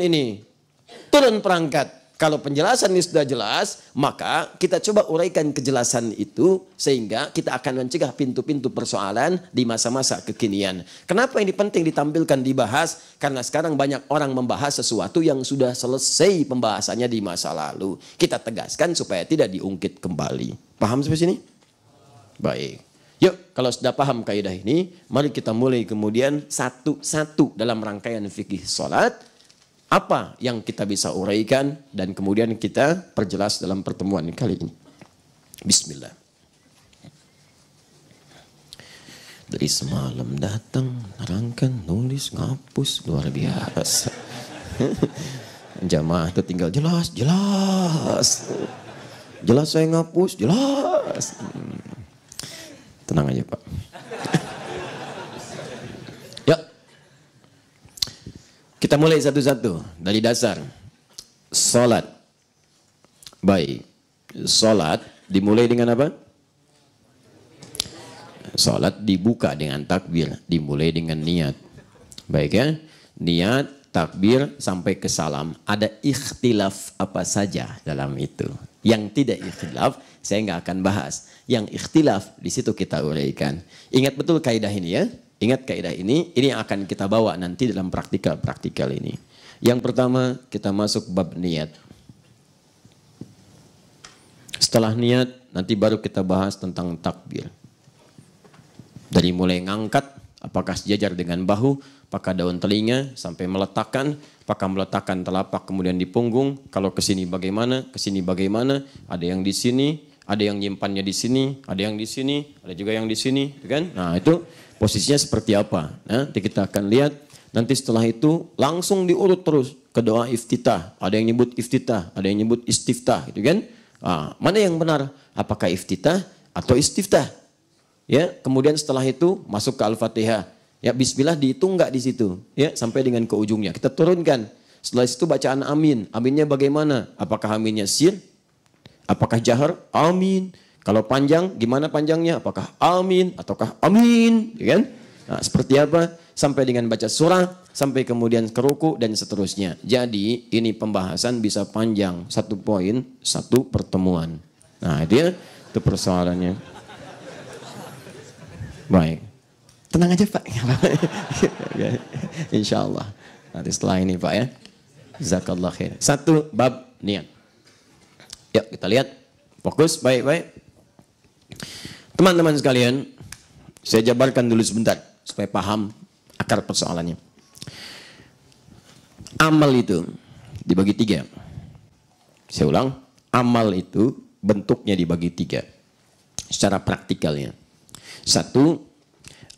Speaker 2: perangkat. Kalau penjelasan ini sudah jelas, maka kita coba uraikan kejelasan itu sehingga kita akan mencegah pintu-pintu persoalan di masa-masa kekinian. Kenapa ini penting ditampilkan, dibahas? Karena sekarang banyak orang membahas sesuatu yang sudah selesai pembahasannya di masa lalu. Kita tegaskan supaya tidak diungkit kembali. Paham sampai sini? Baik. Yuk, kalau sudah paham kaidah ini, mari kita mulai kemudian satu-satu dalam rangkaian fikih salat. Apa yang kita bisa uraikan dan kemudian kita perjelas dalam pertemuan kali ini. Bismillah. Dari semalam datang, nerangkan, nulis, ngapus, luar biasa. Jamaah itu tinggal jelas. Jelas saya ngapus, jelas. Tenang aja Pak. Kita mulai satu-satu dari dasar. Salat. Baik. Salat dimulai dengan apa? Salat dibuka dengan takbir, dimulai dengan niat. Baik ya. Niat, takbir sampai ke salam. Ada ikhtilaf apa saja dalam itu. Yang tidak ikhtilaf saya nggak akan bahas. Yang ikhtilaf di situ kita uraikan. Ingat betul kaidah ini ya. Ingat kaidah ini yang akan kita bawa nanti dalam praktikal ini. Yang pertama kita masuk bab niat. Setelah niat nanti baru kita bahas tentang takbir. Dari mulai ngangkat, apakah sejajar dengan bahu, apakah daun telinga sampai meletakkan, apakah meletakkan telapak kemudian di punggung, kalau ke sini bagaimana, ada yang di sini, ada yang nyimpannya di sini, ada yang di sini, ada juga yang di sini, kan? Nah, itu posisinya seperti apa? Nanti kita akan lihat. Nanti setelah itu langsung diurut terus ke doa iftitah. Ada yang nyebut iftitah, ada yang nyebut istiftah, gitu kan? Mana yang benar? Apakah iftitah atau istiftah? Ya, kemudian setelah itu masuk ke Al-Fatihah. Ya, bismillah dihitung nggak di situ? Ya, sampai dengan ke ujungnya. Kita turunkan. Setelah itu bacaan amin. Aminnya bagaimana? Apakah aminnya sir? Apakah jahar? Amin. Kalau panjang, gimana panjangnya? Apakah amin ataukah amin? Ya kan? Nah, seperti apa? Sampai dengan baca surah, sampai kemudian ke ruku dan seterusnya. Jadi ini pembahasan bisa panjang. 1 poin, 1 pertemuan. Nah, dia itu persoalannya. Baik. Tenang aja Pak. Insya Allah. Nanti setelah ini Pak ya. Jazakallah khair. 1 bab niat. Yuk kita lihat. Fokus baik-baik. Teman-teman sekalian. Saya jabarkan dulu sebentar. Supaya paham akar persoalannya. Amal itu dibagi 3. Saya ulang. Amal itu bentuknya dibagi 3. Secara praktikalnya. 1,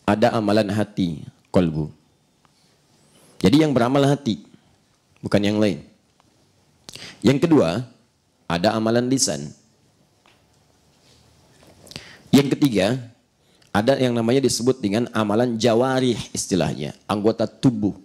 Speaker 2: ada amalan hati, kolbu. Jadi yang beramal hati, bukan yang lain. Yang kedua, ada amalan lisan. Yang ketiga, ada yang namanya disebut dengan amalan jawarih istilahnya, anggota tubuh.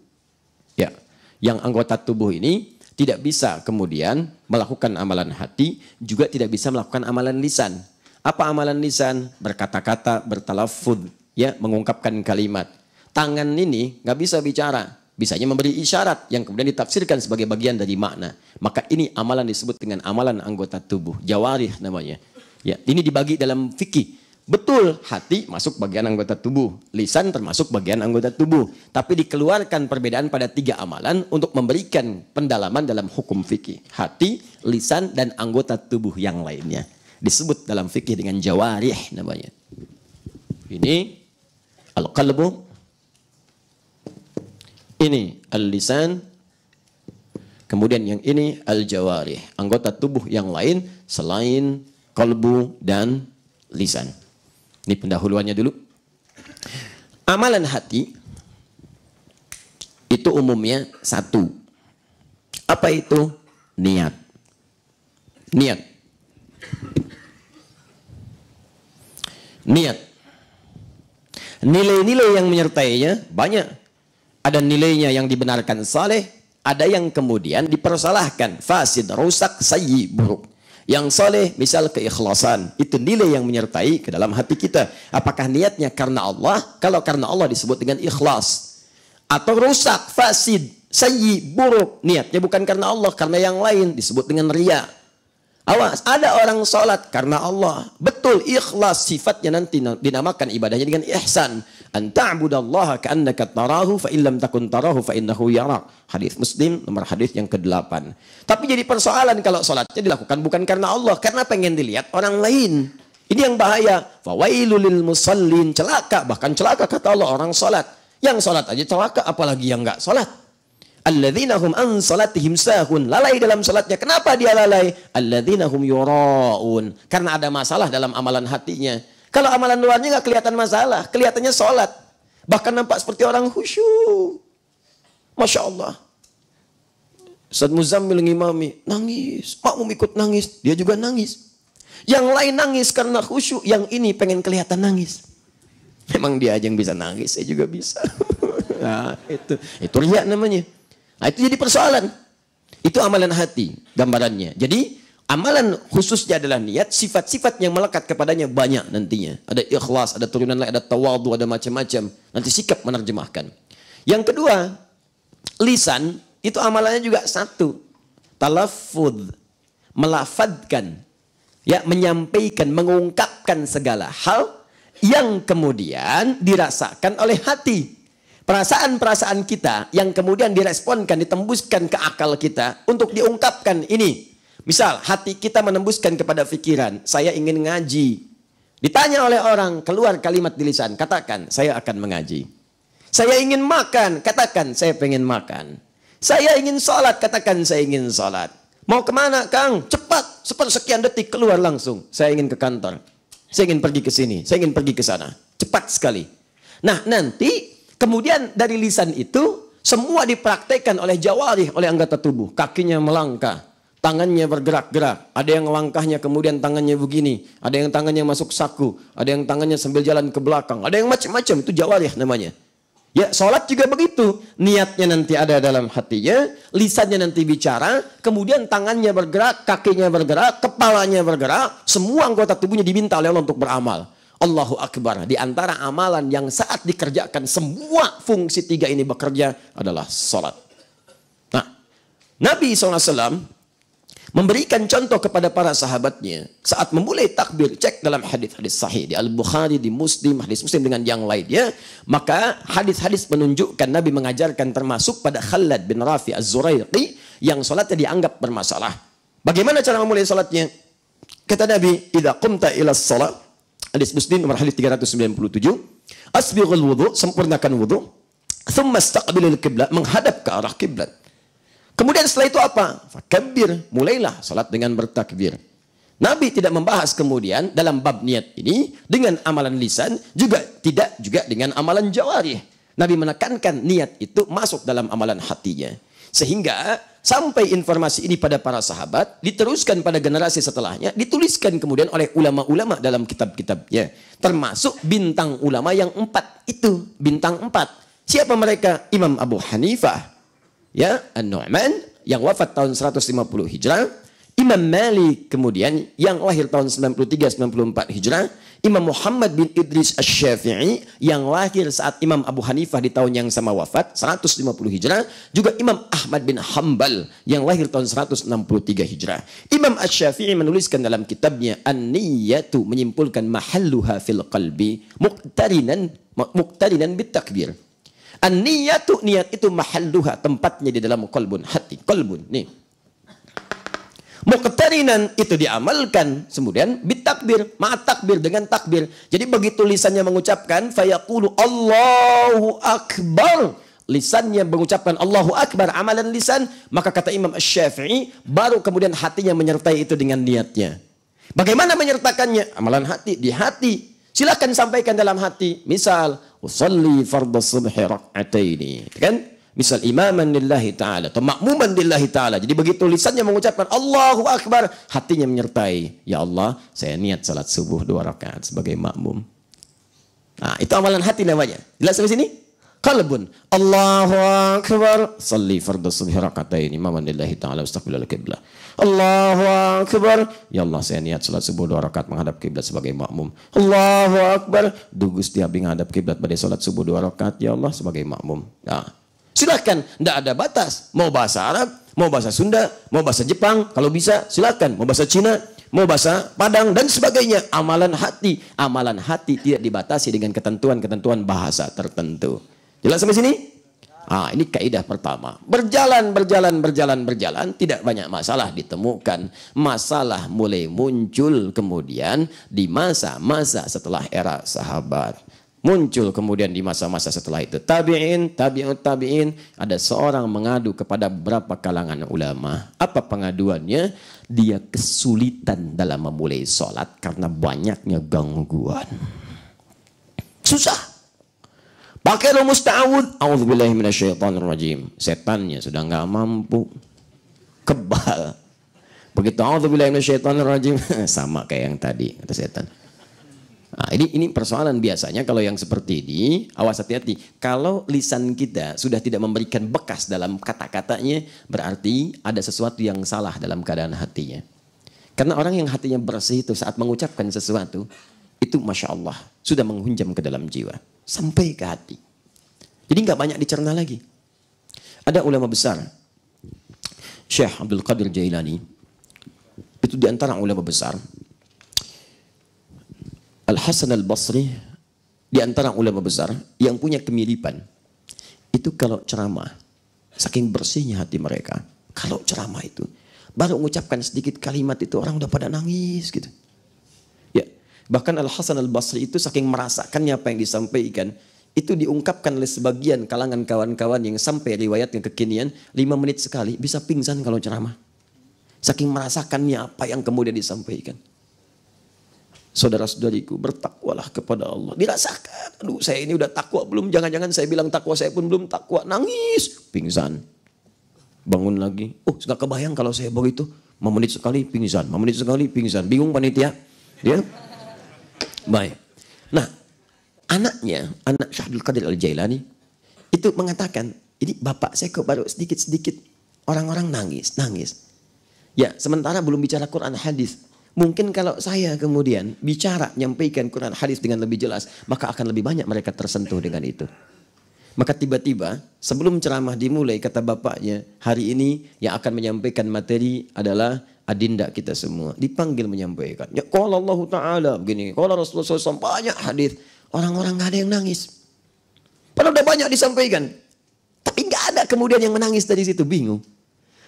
Speaker 2: Ya, yang anggota tubuh ini tidak bisa kemudian melakukan amalan hati, juga tidak bisa melakukan amalan lisan. Apa amalan lisan? Berkata-kata, bertalafud, ya, mengungkapkan kalimat. Tangan ini nggak bisa bicara, bisanya memberi isyarat yang kemudian ditafsirkan sebagai bagian dari makna. Maka ini amalan disebut dengan amalan anggota tubuh, jawarih namanya. Ya, ini dibagi dalam fikih. Betul, hati masuk bagian anggota tubuh, lisan termasuk bagian anggota tubuh. Tapi dikeluarkan perbedaan pada 3 amalan untuk memberikan pendalaman dalam hukum fikih. Hati, lisan, dan anggota tubuh yang lainnya. Disebut dalam fikih dengan jawarih namanya. Ini al-qalbu, ini al-lisan, kemudian yang ini al-jawarih, anggota tubuh yang lain selain qalbu dan lisan. Ini pendahuluannya dulu. Amalan hati itu umumnya 1. Apa itu? Niat. Niat. Niat. Nilai-nilai yang menyertainya banyak. Ada nilainya yang dibenarkan saleh, ada yang kemudian dipersalahkan, fasid, rusak, sayyi, buruk. Yang saleh misal keikhlasan, itu nilai yang menyertai ke dalam hati kita. Apakah niatnya karena Allah? Kalau karena Allah disebut dengan ikhlas. Atau rusak, fasid, sayyi, buruk, niatnya bukan karena Allah, karena yang lain disebut dengan riya. Awas, ada orang sholat karena Allah. Betul, ikhlas sifatnya nanti dinamakan ibadahnya dengan ihsan. An ta'budallaha ka'annaka tarahu fa illam takun tarahu fa innahu yarak. Hadis Muslim nomor hadis yang ke-8. Tapi jadi persoalan kalau sholatnya dilakukan bukan karena Allah, karena pengen dilihat orang lain. Ini yang bahaya. Fawailul lil musallin, celaka, bahkan celaka kata Allah orang sholat. Yang sholat aja celaka, apalagi yang enggak sholat. Alladzina hum an salatihim sahun, lalai dalam salatnya. Kenapa dia lalai? Alladzina hum yuraun, karena ada masalah dalam amalan hatinya. Kalau amalan luarnya nggak kelihatan masalah, kelihatannya salat, bahkan nampak seperti orang khusyuk. Masya Allah. Ustaz Muzammil ngimami, nangis, makmum ikut nangis, dia juga nangis. Yang lain nangis karena khusyuk, yang ini pengen kelihatan nangis. Memang dia aja yang bisa nangis, saya juga bisa. Nah, itu riya namanya. Nah, itu jadi persoalan. Itu amalan hati gambarannya. Jadi amalan khususnya adalah niat, sifat-sifat yang melekat kepadanya banyak nantinya. Ada ikhlas, ada turunan lain, ada tawadhu, ada macam-macam. Nanti sikap menerjemahkan. Yang kedua, lisan itu amalannya juga 1. Talaffudz, melafadzkan, ya, menyampaikan, mengungkapkan segala hal yang kemudian dirasakan oleh hati. Perasaan-perasaan kita yang kemudian diresponkan, ditembuskan ke akal kita untuk diungkapkan ini. Misal hati kita menembuskan kepada pikiran, saya ingin ngaji. Ditanya oleh orang, keluar kalimat di lisan, katakan, saya akan mengaji. Saya ingin makan, katakan, saya pengen makan. Saya ingin sholat, katakan, saya ingin sholat. Mau kemana Kang? Cepat, sekian detik keluar langsung. Saya ingin ke kantor. Saya ingin pergi ke sini, saya ingin pergi ke sana. Cepat sekali. Nah, nanti kemudian dari lisan itu semua dipraktekkan oleh jawarih, oleh anggota tubuh. Kakinya melangkah, tangannya bergerak-gerak. Ada yang langkahnya kemudian tangannya begini. Ada yang tangannya masuk saku. Ada yang tangannya sambil jalan ke belakang. Ada yang macam-macam. Itu jawarih namanya. Ya, sholat juga begitu. Niatnya nanti ada dalam hatinya, lisannya nanti bicara, kemudian tangannya bergerak, kakinya bergerak, kepalanya bergerak, semua anggota tubuhnya diminta oleh Allah untuk beramal. Allahu Akbar. Di antara amalan yang saat dikerjakan semua fungsi tiga ini bekerja adalah sholat. Nah, Nabi SAW memberikan contoh kepada para sahabatnya saat memulai takbir. Cek dalam hadis-hadis sahih di Al-Bukhari, di Muslim, hadis Muslim dengan yang lainnya. Maka hadis-hadis menunjukkan Nabi mengajarkan termasuk pada Khalad bin Rafi Az-Zuraiqi yang salatnya dianggap bermasalah. Bagaimana cara memulai salatnya? Kata Nabi, "Idza qumta ila shalah." Hadis Muslim nomor hadis 397. "Asbighul wudu", sempurnakan wudu. "Tsumma istaqbilul qiblat", menghadap ke arah kiblat. Kemudian setelah itu apa? Fakabbir, mulailah salat dengan bertakbir. Nabi tidak membahas kemudian dalam bab niat ini dengan amalan lisan, juga tidak juga dengan amalan jawarih. Nabi menekankan niat itu masuk dalam amalan hatinya. Sehingga sampai informasi ini pada para sahabat, diteruskan pada generasi setelahnya, dituliskan kemudian oleh ulama-ulama dalam kitab-kitabnya. Termasuk bintang ulama yang 4 itu, bintang 4. Siapa mereka? Imam Abu Hanifah, ya, An-Nu'man yang wafat tahun 150 Hijrah, Imam Malik kemudian yang lahir tahun 93-94 Hijrah, Imam Muhammad bin Idris Asy-Syafi'i yang lahir saat Imam Abu Hanifah di tahun yang sama wafat 150 Hijrah, juga Imam Ahmad bin Hanbal yang lahir tahun 163 Hijrah. Imam Asy-Syafi'i menuliskan dalam kitabnya An-Niyatu, menyimpulkan mahalluha fil qalbi muqtarinan bitakbir. An-niyatu, niat itu mahalluha, tempatnya di dalam qalbun, hati, qalbun nih. Muqtarinan itu diamalkan kemudian bitakbir, ma'at takbir, dengan takbir. Jadi begitu lisannya mengucapkan fayaqulu Allahu Akbar, lisannya mengucapkan Allahu Akbar, amalan lisan, maka kata Imam Asy-Syafi'i baru kemudian hatinya menyertai itu dengan niatnya. Bagaimana menyertakannya? Amalan hati, di hati. Silakan sampaikan dalam hati. Misal, usalli fardhu subhi rak'ataini, kan? Misal imaman lillahi ta'ala atau makmuman lillahi ta'ala. Jadi begitu lisannya mengucapkan Allahu Akbar, hatinya menyertai. Ya Allah, saya niat salat subuh 2 rakaat sebagai makmum. Nah, itu amalan hati namanya. Jelas sampai sini? Qalbun. Allahu Akbar, salli fardhu subhi rak'ataini imaman lillahi ta'ala wastaqbilal qiblah. Allahu Akbar, ya Allah saya niat salat subuh 2 rakaat menghadap kiblat sebagai makmum. Allahu Akbar, dugus tiap menghadap kiblat pada salat subuh 2 rakaat ya Allah sebagai makmum. Nah, silakan, tidak ada batas. Mau bahasa Arab, mau bahasa Sunda, mau bahasa Jepang, kalau bisa silakan. Mau bahasa Cina, mau bahasa Padang dan sebagainya. Amalan hati tidak dibatasi dengan ketentuan-ketentuan bahasa tertentu. Jelas sampai sini? Ah, ini kaidah pertama. Berjalan, tidak banyak masalah ditemukan. Masalah mulai muncul kemudian di masa-masa setelah era sahabat. Muncul kemudian di masa-masa setelah itu tabi'in, tabi'in, ada seorang mengadu kepada beberapa kalangan ulama. Apa pengaduannya? Dia kesulitan dalam memulai sholat karena banyaknya gangguan. Susah. Pakai rumus ta'awud. A'udzubillahi minasyaitonirrajim. Setannya sudah nggak mampu. Kebal. Begitu a'udzubillahi minasyaitonirrajim, sama kayak yang tadi kata setan. Nah, ini persoalan biasanya kalau yang seperti ini, awas hati-hati. Kalau lisan kita sudah tidak memberikan bekas dalam kata-katanya, berarti ada sesuatu yang salah dalam keadaan hatinya. Karena orang yang hatinya bersih itu saat mengucapkan sesuatu, itu Masya Allah, sudah menghunjam ke dalam jiwa. Sampai ke hati. Jadi nggak banyak dicerna lagi. Ada ulama besar, Syekh Abdul Qadir Jailani, itu di antara ulama besar. Al-Hasan Al-Basri di antara ulama besar yang punya kemiripan. Itu kalau ceramah, saking bersihnya hati mereka, kalau ceramah itu baru mengucapkan sedikit kalimat itu orang udah pada nangis gitu. Ya, bahkan Al-Hasan Al-Basri itu saking merasakannya apa yang disampaikan, itu diungkapkan oleh sebagian kalangan kawan-kawan yang sampai riwayatnya kekinian 5 menit sekali bisa pingsan kalau ceramah. Saking merasakannya apa yang kemudian disampaikan. Saudara-saudariku, bertakwalah kepada Allah. Dirasakan, aduh saya ini udah takwa belum? Jangan-jangan saya bilang takwa, saya pun belum takwa. Nangis, pingsan. Bangun lagi. Oh, gak kebayang kalau saya begitu. 5 menit sekali pingsan, 5 menit sekali pingsan. Bingung panitia? Ya? Baik. Nah, anaknya, anak Syekh Abdul Qadir Al-Jailani itu mengatakan, ini bapak saya kok baru sedikit-sedikit orang-orang nangis. Ya, sementara belum bicara Quran hadis. Mungkin kalau saya kemudian bicara, nyampaikan Quran hadis dengan lebih jelas, maka akan lebih banyak mereka tersentuh dengan itu. Maka tiba-tiba sebelum ceramah dimulai, kata bapaknya, hari ini yang akan menyampaikan materi adalah adinda kita semua. Dipanggil menyampaikan. Ya, qala Allah Ta'ala begini, qala Rasulullah SAW, banyak hadis. Orang-orang gak ada yang nangis. Padahal udah banyak disampaikan. Tapi gak ada kemudian yang menangis dari situ, bingung.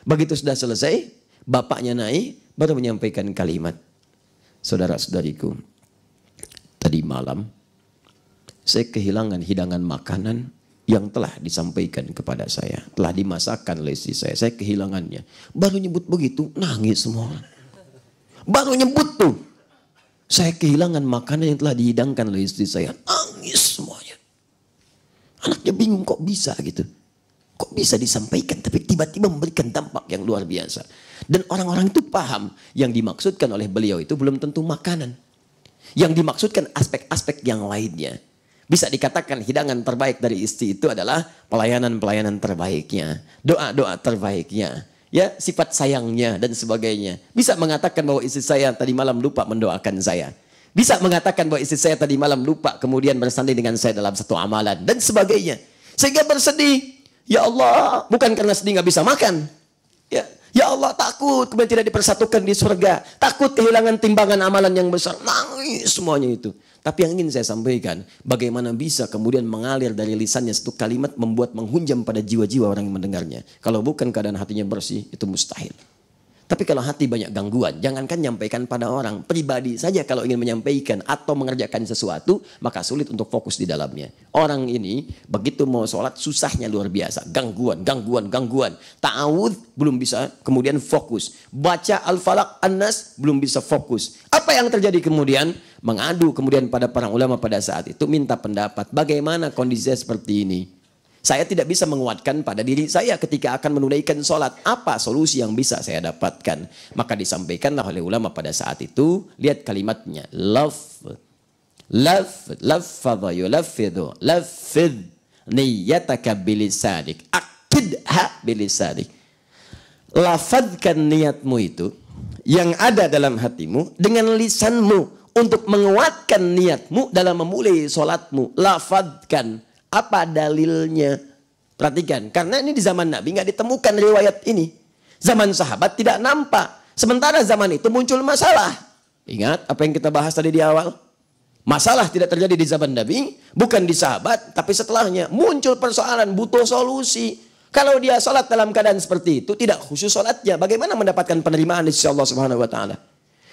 Speaker 2: Begitu sudah selesai, bapaknya naik, baru menyampaikan kalimat. Saudara-saudariku, tadi malam saya kehilangan hidangan makanan yang telah disampaikan kepada saya. Telah dimasakkan oleh istri saya. Saya kehilangannya. Baru nyebut begitu, nangis semua orang. Baru nyebut tuh. Saya kehilangan makanan yang telah dihidangkan oleh istri saya. Nangis semuanya. Anaknya bingung kok bisa gitu. Kok bisa disampaikan tapi tiba-tiba memberikan dampak yang luar biasa. Dan orang-orang itu paham yang dimaksudkan oleh beliau itu belum tentu makanan. Yang dimaksudkan aspek-aspek yang lainnya. Bisa dikatakan hidangan terbaik dari istri itu adalah pelayanan-pelayanan terbaiknya. Doa-doa terbaiknya. Ya, sifat sayangnya dan sebagainya. Bisa mengatakan bahwa istri saya tadi malam lupa mendoakan saya. Bisa mengatakan bahwa istri saya tadi malam lupa kemudian bersanding dengan saya dalam satu amalan. Dan sebagainya. Sehingga bersedih. Ya Allah, bukan karena sedih nggak bisa makan. Ya Allah, takut kemudian tidak dipersatukan di surga. Takut kehilangan timbangan amalan yang besar. Nangis semuanya itu. Tapi yang ingin saya sampaikan, bagaimana bisa kemudian mengalir dari lisannya satu kalimat membuat menghunjam pada jiwa-jiwa orang yang mendengarnya. Kalau bukan keadaan hatinya bersih, itu mustahil. Tapi kalau hati banyak gangguan, jangankan nyampaikan pada orang. Pribadi saja kalau ingin menyampaikan atau mengerjakan sesuatu, maka sulit untuk fokus di dalamnya. Orang ini begitu mau sholat, susahnya luar biasa. Gangguan. Ta'awudz belum bisa kemudian fokus. Baca Al-Falaq, An-Nas belum bisa fokus. Apa yang terjadi kemudian? Mengadu kemudian pada para ulama pada saat itu, minta pendapat. Bagaimana kondisinya seperti ini? Saya tidak bisa menguatkan pada diri saya ketika akan menunaikan sholat. Apa solusi yang bisa saya dapatkan? Maka disampaikanlah oleh ulama pada saat itu. Lihat kalimatnya. Lafadha yulafidhu. Lafidh niyataka bilisadik. Akidha bilisadik. Lafadkan niatmu itu yang ada dalam hatimu dengan lisanmu untuk menguatkan niatmu dalam memulai sholatmu. Lafadkan. Apa dalilnya? Perhatikan, karena ini di zaman Nabi nggak ditemukan riwayat ini. Zaman sahabat tidak nampak. Sementara zaman itu muncul masalah. Ingat apa yang kita bahas tadi di awal? Masalah tidak terjadi di zaman Nabi, bukan di sahabat, tapi setelahnya muncul persoalan, butuh solusi. Kalau dia sholat dalam keadaan seperti itu, tidak khusyuk sholatnya, bagaimana mendapatkan penerimaan di sisi Allah Subhanahu Wa Taala?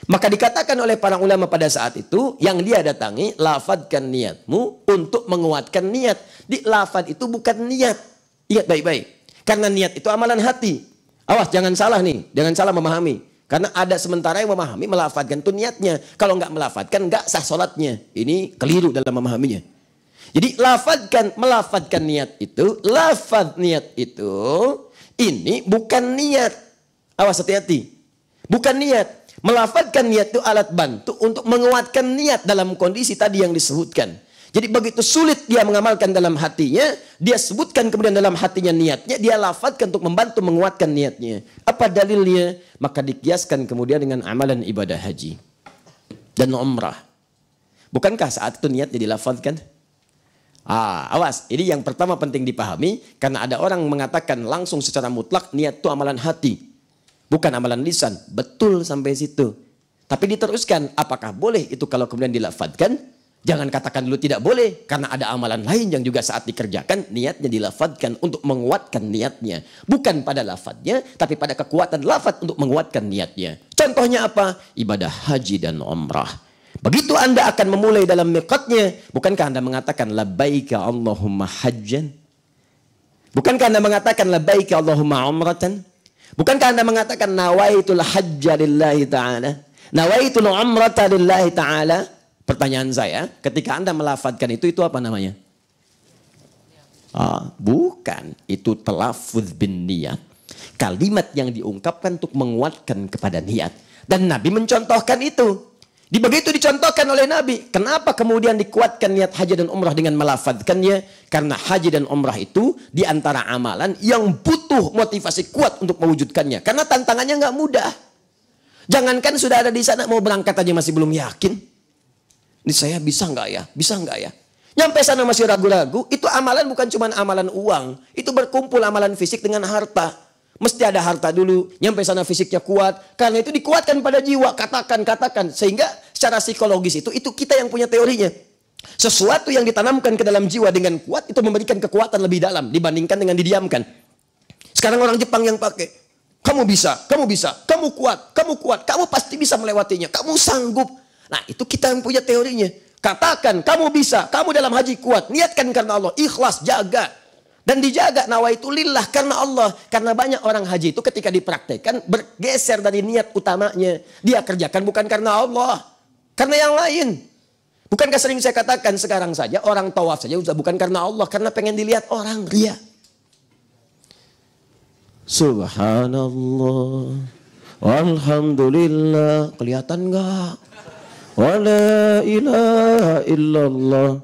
Speaker 2: Maka dikatakan oleh para ulama pada saat itu, yang dia datangi, lafadkan niatmu untuk menguatkan niat. Di lafad itu bukan niat. Ingat baik-baik. Karena niat itu amalan hati. Awas, jangan salah nih. Jangan salah memahami. Karena ada sementara yang memahami, melafadkan itu niatnya. Kalau nggak melafadkan, nggak sah sholatnya. Ini keliru dalam memahaminya. Jadi melafadkan niat itu, lafad niat itu, ini bukan niat. Awas, hati-hati. Bukan niat. Melafadkan niat itu alat bantu untuk menguatkan niat dalam kondisi tadi yang disebutkan. Jadi begitu sulit dia mengamalkan dalam hatinya, dia sebutkan kemudian dalam hatinya niatnya, dia lafadkan untuk membantu menguatkan niatnya. Apa dalilnya? Maka dikiaskan kemudian dengan amalan ibadah haji dan umrah. Bukankah saat itu niatnya dilafadkan? Awas, ini yang pertama penting dipahami, karena ada orang mengatakan langsung secara mutlak niat itu amalan hati. Bukan amalan lisan. Betul sampai situ. Tapi diteruskan, apakah boleh itu kalau kemudian dilafadkan? Jangan katakan dulu tidak boleh. Karena ada amalan lain yang juga saat dikerjakan, niatnya dilafadkan untuk menguatkan niatnya. Bukan pada lafadnya, tapi pada kekuatan lafad untuk menguatkan niatnya. Contohnya apa? Ibadah haji dan umrah. Begitu Anda akan memulai dalam miqatnya, bukankah Anda mengatakan labbaika Allahumma hajjan? Bukankah Anda mengatakan labbaika Allahumma umratan? Bukankah Anda mengatakan nawaitul hajja lillahi ta'ala? Nawaitul umrata lillahi ta'ala? Pertanyaan saya, ketika Anda melafadkan itu apa namanya? Bukan. Itu talafudz bin niat. Kalimat yang diungkapkan untuk menguatkan kepada niat. Dan Nabi mencontohkan itu. Begitu dicontohkan oleh Nabi. Kenapa kemudian dikuatkan niat haji dan umrah dengan melafadzkannya? Karena haji dan umrah itu diantara amalan yang butuh motivasi kuat untuk mewujudkannya. Karena tantangannya nggak mudah. Jangankan sudah ada di sana mau berangkat aja masih belum yakin. Ini saya bisa nggak ya? Bisa nggak ya? Nyampe sana masih ragu-ragu. Itu amalan bukan cuma amalan uang. Itu berkumpul amalan fisik dengan harta. Mesti ada harta dulu, nyampe sana fisiknya kuat. Karena itu dikuatkan pada jiwa, katakan. Sehingga secara psikologis itu kita yang punya teorinya. Sesuatu yang ditanamkan ke dalam jiwa dengan kuat, itu memberikan kekuatan lebih dalam dibandingkan dengan didiamkan. Sekarang orang Jepang yang pakai, kamu bisa, kamu kuat, kamu pasti bisa melewatinya, kamu sanggup. Nah itu kita yang punya teorinya. Katakan, kamu bisa, kamu dalam haji kuat, niatkan karena Allah, ikhlas, jaga. Dan dijaga nawaitu lillah karena Allah. Karena banyak orang haji itu ketika dipraktekkan bergeser dari niat utamanya. Dia kerjakan bukan karena Allah. Karena yang lain. Bukankah sering saya katakan sekarang saja orang tawaf saja bukan karena Allah. Karena pengen dilihat orang ria. Subhanallah. Alhamdulillah. Kelihatan enggak? Wala ilaha illallah.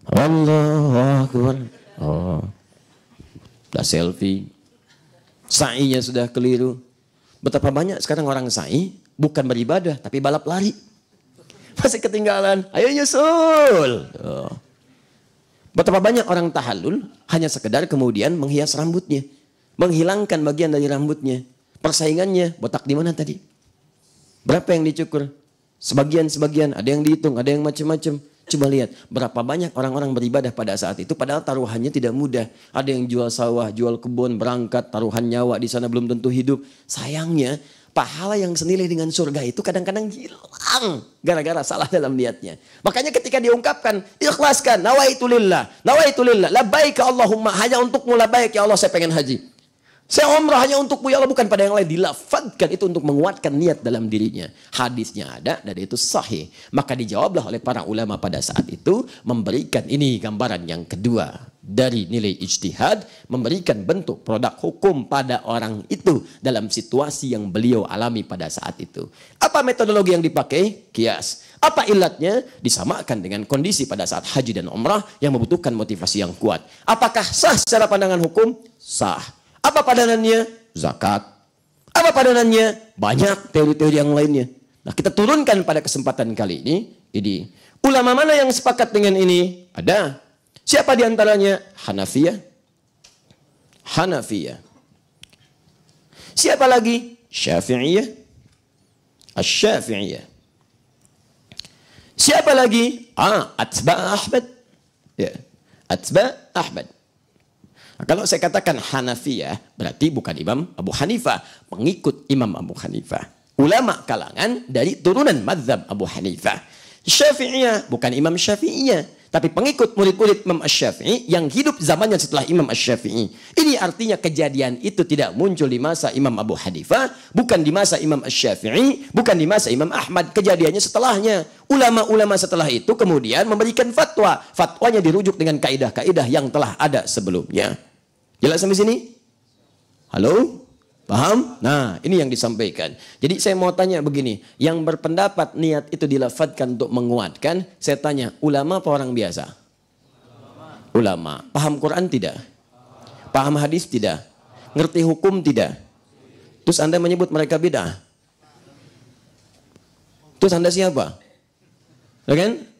Speaker 2: Allahu akbar. Oh, udah selfie, sa'inya sudah keliru. Betapa banyak sekarang orang sa'i bukan beribadah tapi balap lari. Masih ketinggalan, ayo nyusul. Oh. Betapa banyak orang tahallul hanya sekedar kemudian menghias rambutnya, menghilangkan bagian dari rambutnya. Persaingannya botak di mana tadi? Berapa yang dicukur? Sebagian, ada yang dihitung, ada yang macam-macam. Coba lihat berapa banyak orang-orang beribadah pada saat itu padahal taruhannya tidak mudah. Ada yang jual sawah, jual kebun, berangkat, taruhan nyawa di sana belum tentu hidup. Sayangnya pahala yang senilai dengan surga itu kadang-kadang hilang gara-gara salah dalam niatnya. Makanya ketika diungkapkan, ikhlaskan, nawaitu lillah, labbaik Allahumma, hanya untukmu labbaik ya Allah saya pengen haji. Saya umrah hanya untukmu ya Allah, bukan pada yang lain. Dilafadzkan itu untuk menguatkan niat dalam dirinya. Hadisnya ada dan itu sahih. Maka dijawablah oleh para ulama pada saat itu memberikan ini gambaran yang kedua dari nilai ijtihad, memberikan bentuk produk hukum pada orang itu dalam situasi yang beliau alami pada saat itu. Apa metodologi yang dipakai? Kias. Apa ilatnya? Disamakan dengan kondisi pada saat haji dan umrah yang membutuhkan motivasi yang kuat. Apakah sah secara pandangan hukum? Sah. Apa padanannya? Zakat. Apa padanannya? Banyak teori-teori yang lainnya. Nah, kita turunkan pada kesempatan kali ini. Ulama mana yang sepakat dengan ini? Ada. Siapa di antaranya? Hanafiyah. Siapa lagi? Syafi'iyah. Asy-Syafi'iyah. Siapa lagi? Atba' Ahmad. Ya. Atba' Ahmad. Nah, kalau saya katakan Hanafiyah, berarti bukan Imam Abu Hanifah, pengikut Imam Abu Hanifah. Ulama kalangan dari turunan mazhab Abu Hanifah. Syafi'iyah, bukan Imam Syafi'iyah, tapi pengikut murid-murid Imam Asy-Syafi'i yang hidup zamannya setelah Imam Asy-Syafi'i. Ini artinya kejadian itu tidak muncul di masa Imam Abu Hanifah, bukan di masa Imam Asy-Syafi'i, bukan di masa Imam Ahmad. Kejadiannya setelahnya. Ulama-ulama setelah itu kemudian memberikan fatwa. Fatwanya dirujuk dengan kaidah-kaidah yang telah ada sebelumnya. Jelas sampai sini? Halo? Paham? Nah, ini yang disampaikan. Jadi saya mau tanya begini, yang berpendapat niat itu dilafadzkan untuk menguatkan, saya tanya, ulama apa orang biasa? Ulama. Paham Quran tidak? Paham hadis tidak? Ngerti hukum tidak? Terus Anda menyebut mereka bid'ah? Terus Anda siapa? Ya kan?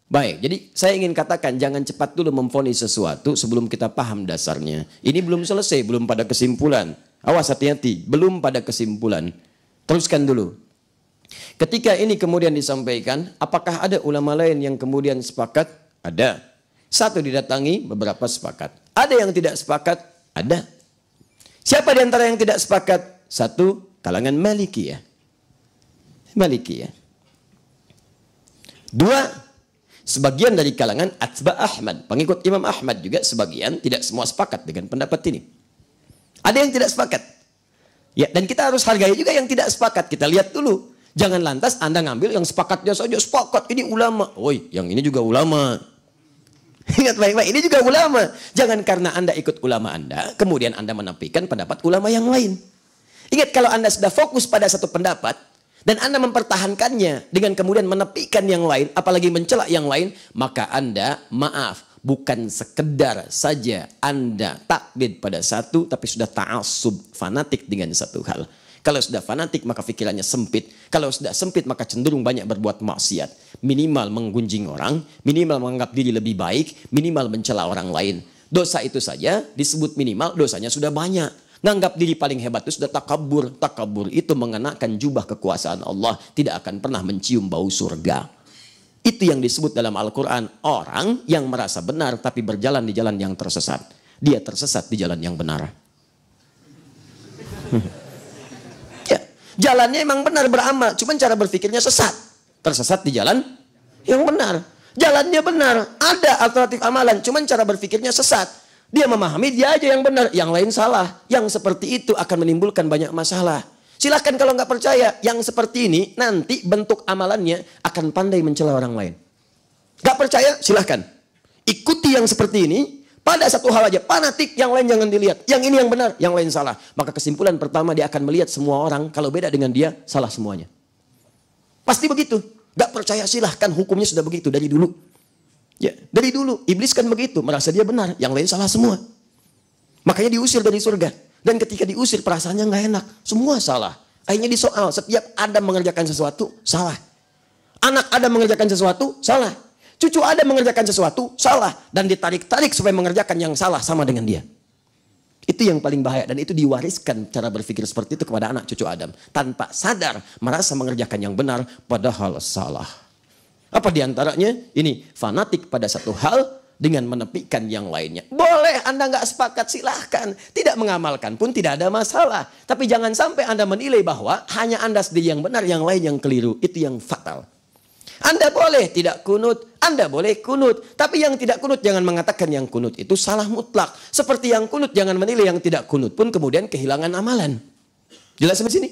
Speaker 2: Baik, jadi saya ingin katakan jangan cepat dulu memvonis sesuatu sebelum kita paham dasarnya. Ini belum selesai, belum pada kesimpulan. Awas hati-hati, belum pada kesimpulan. Teruskan dulu. Ketika ini kemudian disampaikan, apakah ada ulama lain yang kemudian sepakat? Ada. Satu didatangi, beberapa sepakat. Ada yang tidak sepakat? Ada. Siapa di antara yang tidak sepakat? Satu, kalangan Malikiyah. Malikiyah. Dua, sebagian dari kalangan Atba' Ahmad. Pengikut Imam Ahmad juga sebagian, tidak semua sepakat dengan pendapat ini. Ada yang tidak sepakat. Ya, dan kita harus hargai juga yang tidak sepakat. Kita lihat dulu. Jangan lantas Anda ngambil yang sepakatnya saja. Sepakat, ini ulama. Woi, yang ini juga ulama. Ingat baik-baik, ini juga ulama. Jangan karena Anda ikut ulama Anda, kemudian Anda menafikan pendapat ulama yang lain. Ingat, kalau Anda sudah fokus pada satu pendapat, dan Anda mempertahankannya dengan kemudian menepikan yang lain, apalagi mencela yang lain, maka Anda, maaf, bukan sekedar saja Anda taklid pada satu, tapi sudah ta'assub, fanatik dengan satu hal. Kalau sudah fanatik maka pikirannya sempit. Kalau sudah sempit maka cenderung banyak berbuat maksiat. Minimal menggunjing orang, minimal menganggap diri lebih baik, minimal mencela orang lain. Dosa itu saja disebut minimal, dosanya sudah banyak. Nganggap diri paling hebat itu sudah takabur. Takabur itu mengenakan jubah kekuasaan Allah, tidak akan pernah mencium bau surga. Itu yang disebut dalam Al-Quran, orang yang merasa benar tapi berjalan di jalan yang tersesat. Dia tersesat di jalan yang benar. Ya, jalannya emang benar beramal, cuman cara berpikirnya sesat. Tersesat di jalan yang benar. Jalannya benar, ada alternatif amalan, cuman cara berpikirnya sesat. Dia memahami dia aja yang benar, yang lain salah. Yang seperti itu akan menimbulkan banyak masalah. Silahkan kalau nggak percaya, yang seperti ini nanti bentuk amalannya akan pandai mencela orang lain. Nggak percaya, silahkan. Ikuti yang seperti ini, pada satu hal aja, fanatik, yang lain jangan dilihat. Yang ini yang benar, yang lain salah. Maka kesimpulan pertama, dia akan melihat semua orang, kalau beda dengan dia, salah semuanya. Pasti begitu. Nggak percaya, silahkan, hukumnya sudah begitu dari dulu. Ya, dari dulu iblis kan begitu, merasa dia benar, yang lain salah semua. Makanya diusir dari surga. Dan ketika diusir perasaannya nggak enak, semua salah. Akhirnya disoal, setiap Adam mengerjakan sesuatu salah. Anak Adam mengerjakan sesuatu salah. Cucu Adam mengerjakan sesuatu salah, dan ditarik-tarik supaya mengerjakan yang salah sama dengan dia. Itu yang paling bahaya, dan itu diwariskan cara berpikir seperti itu kepada anak cucu Adam. Tanpa sadar merasa mengerjakan yang benar padahal salah. Apa diantaranya? Ini fanatik pada satu hal dengan menepikan yang lainnya. Boleh Anda nggak sepakat, silahkan. Tidak mengamalkan pun tidak ada masalah. Tapi jangan sampai Anda menilai bahwa hanya Anda sendiri yang benar, yang lain yang keliru. Itu yang fatal. Anda boleh tidak kunut, Anda boleh kunut. Tapi yang tidak kunut jangan mengatakan yang kunut itu salah mutlak. Seperti yang kunut jangan menilai yang tidak kunut pun kemudian kehilangan amalan. Jelas sampai sini?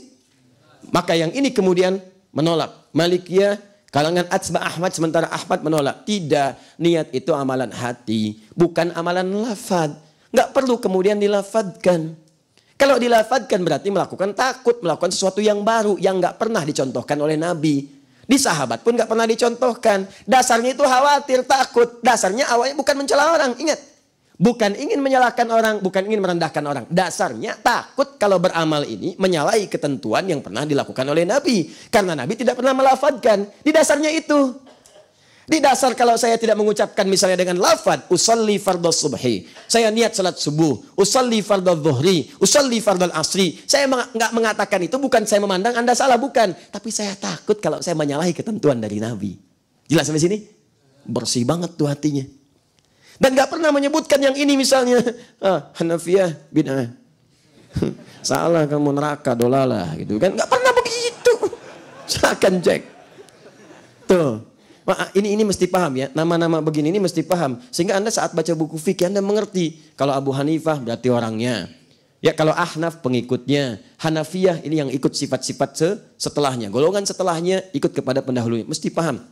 Speaker 2: Maka yang ini kemudian menolak. Malikiyah, kalangan Atsba Ahmad, sementara Ahmad menolak. Tidak, niat itu amalan hati, bukan amalan lafad. Nggak perlu kemudian dilafadkan. Kalau dilafadkan berarti melakukan takut, melakukan sesuatu yang baru, yang nggak pernah dicontohkan oleh Nabi. Di sahabat pun nggak pernah dicontohkan. Dasarnya itu khawatir, takut. Dasarnya awalnya bukan mencela orang, ingat. Bukan ingin menyalahkan orang, bukan ingin merendahkan orang. Dasarnya takut kalau beramal ini menyalahi ketentuan yang pernah dilakukan oleh Nabi. Karena Nabi tidak pernah melafadkan. Di dasarnya itu. Di dasar kalau saya tidak mengucapkan misalnya dengan lafad, usalli fardhu subhi. Saya niat salat subuh. Usalli fardhu dhuhri. Usalli fardhu asri. Saya nggak mengatakan itu, bukan saya memandang Anda salah, bukan. Tapi saya takut kalau saya menyalahi ketentuan dari Nabi. Jelas sampai sini? Bersih banget tuh hatinya. Dan gak pernah menyebutkan yang ini misalnya. Hanafiyah bid'ah. Salah kamu, neraka, dolalah. Gitu kan. Gak pernah begitu. Silahkan cek. Tuh. Ini mesti paham ya. Nama-nama begini ini mesti paham. Sehingga Anda saat baca buku fikih Anda mengerti. Kalau Abu Hanifah berarti orangnya. Ya kalau Ahnaf pengikutnya. Hanafiyah ini yang ikut sifat-sifat setelahnya. Golongan setelahnya ikut kepada pendahulunya. Mesti paham.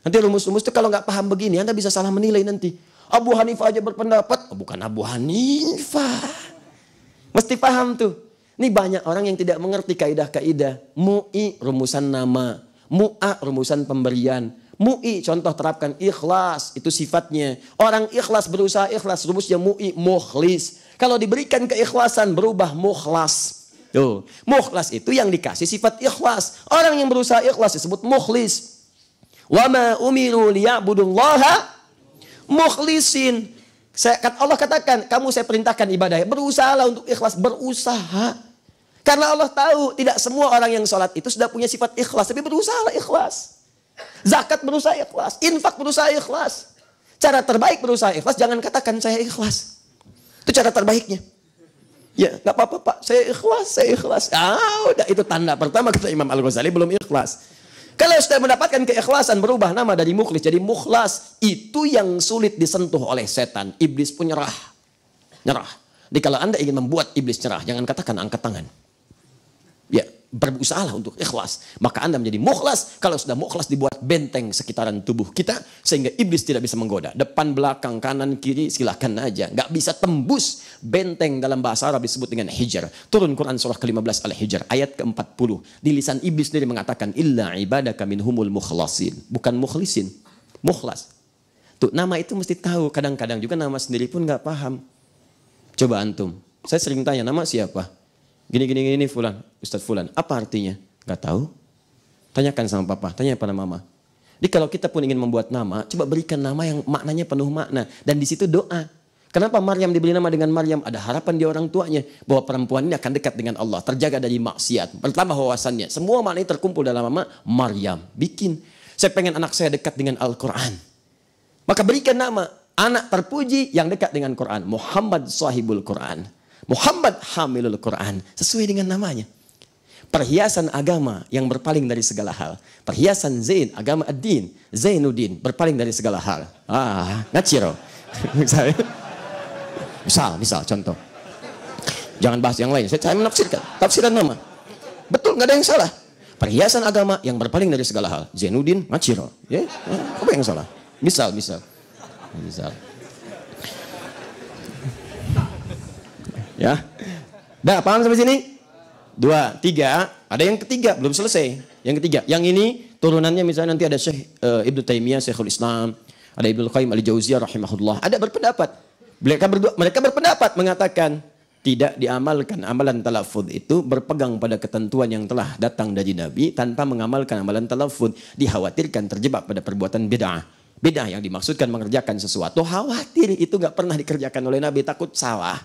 Speaker 2: Nanti rumus-rumus itu kalau nggak paham begini Anda bisa salah menilai nanti. Abu Hanifah aja berpendapat, bukan Abu Hanifah. Mesti paham tuh. Ini banyak orang yang tidak mengerti kaidah-kaidah. Mu'i rumusan nama, mu'a rumusan pemberian. Mu'i contoh terapkan ikhlas, itu sifatnya. Orang ikhlas berusaha ikhlas, rumusnya mu'i mukhlis. Kalau diberikan keikhlasan berubah mukhlas. Tuh, mukhlas itu yang dikasih sifat ikhlas. Orang yang berusaha ikhlas disebut mukhlis. Wa ma umiru liya'budullaha mukhlisin. Allah katakan, kamu saya perintahkan ibadah. Berusahalah untuk ikhlas, berusaha. Karena Allah tahu tidak semua orang yang sholat itu sudah punya sifat ikhlas. Tapi berusahalah ikhlas. Zakat berusaha ikhlas, infak berusaha ikhlas. Cara terbaik berusaha ikhlas, jangan katakan saya ikhlas. Itu cara terbaiknya. Ya, nggak apa-apa Pak, saya ikhlas. Udah itu tanda pertama kata Imam Al-Ghazali belum ikhlas. Kalau sudah mendapatkan keikhlasan berubah nama dari mukhlis jadi mukhlas, itu yang sulit disentuh oleh setan. Iblis pun nyerah. Jadi kalau Anda ingin membuat iblis nyerah, jangan katakan angkat tangan. Ya, berusahalah untuk ikhlas. Maka Anda menjadi mukhlas. Kalau sudah mukhlas dibuat benteng sekitaran tubuh kita sehingga iblis tidak bisa menggoda. Depan, belakang, kanan, kiri silakan aja. Nggak bisa tembus benteng. Dalam bahasa Arab disebut dengan hijr. Turun Quran surah ke-15 Al-Hijr ayat ke-40. Di lisan iblis sendiri mengatakan illa ibadaka minhumul mukhlasin. Bukan mukhlisin, mukhlas. Tuh, nama itu mesti tahu. Kadang-kadang juga nama sendiri pun nggak paham. Coba antum. Saya sering tanya nama siapa? Gini, Fulan, Ustadz Fulan. Apa artinya? Gak tahu. Tanyakan sama papa, tanya pada mama. Jadi kalau kita pun ingin membuat nama, coba berikan nama yang maknanya penuh makna. Dan di situ doa. Kenapa Maryam diberi nama dengan Maryam? Ada harapan di orang tuanya. Bahwa perempuan ini akan dekat dengan Allah. Terjaga dari maksiat. Bertambah wawasannya. Semua makna terkumpul dalam nama Maryam. Bikin. Saya pengen anak saya dekat dengan Al-Quran. Maka berikan nama. Anak terpuji yang dekat dengan Quran. Muhammad sahibul Quran. Muhammad hamilul Quran. Sesuai dengan namanya. Perhiasan agama yang berpaling dari segala hal. Perhiasan Zain, agama ad-din. Zainuddin, berpaling dari segala hal. Ngaciro. Misal, contoh. Jangan bahas yang lain. Saya menafsirkan. Tafsiran nama. Betul, nggak ada yang salah. Perhiasan agama yang berpaling dari segala hal. Zainuddin, ngaciro. Ya? Apa yang salah? Misal. Ya, dah paham sampai sini? 2, 3, ada yang ketiga belum selesai. Yang ketiga, yang ini turunannya misalnya nanti ada Syekh Ibnu Taimiyah, Syekhul Islam, ada Ibnu Qayyim Al-Jauziyah rahimahullah. Ada berpendapat. Mereka berpendapat mengatakan tidak diamalkan amalan talaffuz itu berpegang pada ketentuan yang telah datang dari Nabi tanpa mengamalkan amalan talaffuz dikhawatirkan terjebak pada perbuatan bid'ah. Bid'ah yang dimaksudkan mengerjakan sesuatu khawatir itu nggak pernah dikerjakan oleh Nabi, takut salah.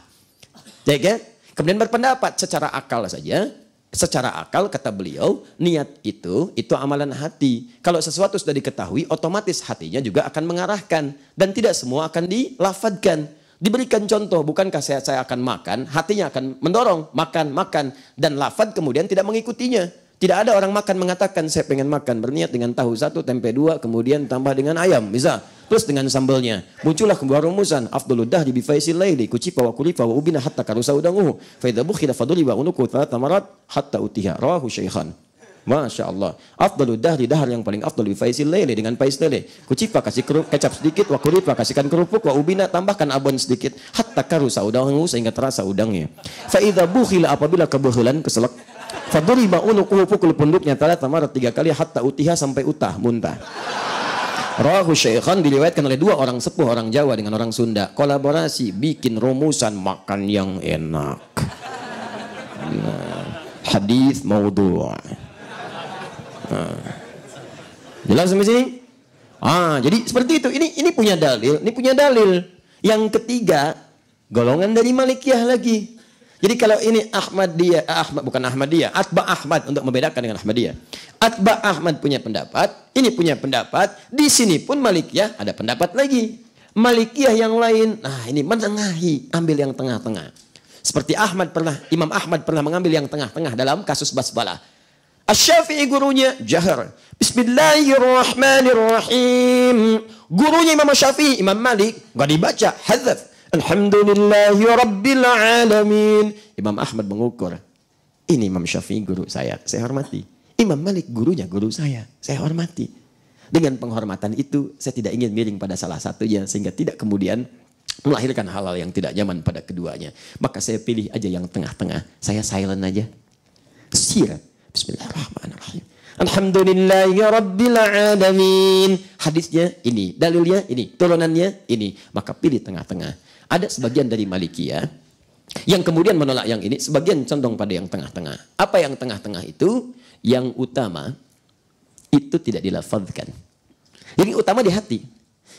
Speaker 2: Ya kan? Kemudian berpendapat secara akal saja. Secara akal kata beliau, niat itu amalan hati. Kalau sesuatu sudah diketahui, otomatis hatinya juga akan mengarahkan. Dan tidak semua akan dilafadkan. Diberikan contoh, bukankah saya akan makan, hatinya akan mendorong, makan. Dan lafad kemudian tidak mengikutinya. Tidak ada orang makan mengatakan saya pengen makan. Berniat dengan tahu 1, tempe 2, kemudian tambah dengan ayam. Misal, plus dengan sambalnya. Muncullah keluar rumusan. Afdalud dahri bi faisil laili. Kucipa wa kulifa wa ubina hatta karusa udanguhu. Faidha bukhila faduliba unuku tamarat hatta utiha. Rawahu syaikhan. Masya Allah. Afdalud dahri, dahar yang paling afdal bi faisil laili. Dengan faiz lele. Kucipa kasih kecap sedikit. Wa kulifa kasihkan kerupuk. Wa ubina tambahkan abon sedikit. Hatta karusa udanguhu sehingga terasa udangnya. Faidha bukhila apabila kebuhilan keselak. Faduriba unukuhu pukul punduknya tamarat 3 kali hatta utiha sampai utah muntah. Rawahu syaikhan diriwayatkan oleh 2 orang sepuh, orang Jawa dengan orang Sunda. Kolaborasi bikin rumusan makan yang enak. Hadis maudhu'. Jelas sampai sini? Jadi seperti itu. Ini punya dalil. Yang ketiga, golongan dari Malikiyah lagi. Jadi kalau ini Atba Ahmad untuk membedakan dengan Ahmadiyah. Atba Ahmad punya pendapat, ini punya pendapat, di sini pun Malikiyah ada pendapat lagi. Malikiyah yang lain, ini menengahi, ambil yang tengah-tengah. Seperti Imam Ahmad pernah mengambil yang tengah-tengah dalam kasus basmalah. Asy-Syafi'i gurunya jahar. Bismillahirrahmanirrahim. Gurunya Imam Syafi'i, Imam Malik, enggak dibaca, hadzaf. Alhamdulillahi Rabbil Alamin. Imam Ahmad mengukur. Ini Imam Syafi'i guru saya hormati. Imam Malik gurunya guru saya hormati. Dengan penghormatan itu, saya tidak ingin miring pada salah satunya. Sehingga tidak kemudian melahirkan hal-hal yang tidak nyaman pada keduanya. Maka saya pilih aja yang tengah-tengah. Saya silent aja. Sirat. Bismillahirrahmanirrahim. Alhamdulillahi Rabbil Alamin. Hadisnya ini, dalilnya ini, turunannya ini. Maka pilih tengah-tengah. Ada sebagian dari Malikiyah yang kemudian menolak yang ini, sebagian condong pada yang tengah-tengah. Apa yang tengah-tengah itu? Yang utama itu tidak dilafazkan. Yang utama di hati.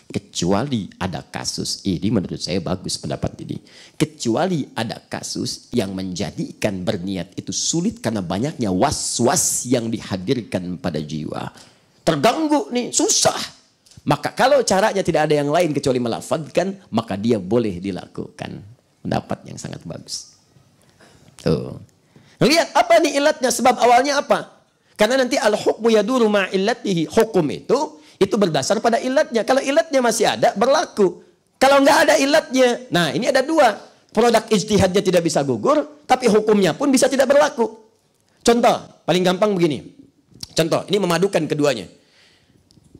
Speaker 2: Kecuali ada kasus, ini menurut saya bagus pendapat ini. Kecuali ada kasus yang menjadikan berniat itu sulit karena banyaknya was-was yang dihadirkan pada jiwa. Terganggu nih, susah. Maka kalau caranya tidak ada yang lain kecuali melafadzkan, maka dia boleh dilakukan. Pendapat yang sangat bagus. Tuh. Lihat apa nih ilatnya, sebab awalnya apa? Karena nanti al-hukmu yaduru ma'illatihi. Hukum itu berdasar pada ilatnya. Kalau ilatnya masih ada, berlaku. Kalau nggak ada ilatnya, nah ini ada 2. Produk ijtihadnya tidak bisa gugur, tapi hukumnya pun bisa tidak berlaku. Contoh, paling gampang begini. Contoh, ini memadukan keduanya.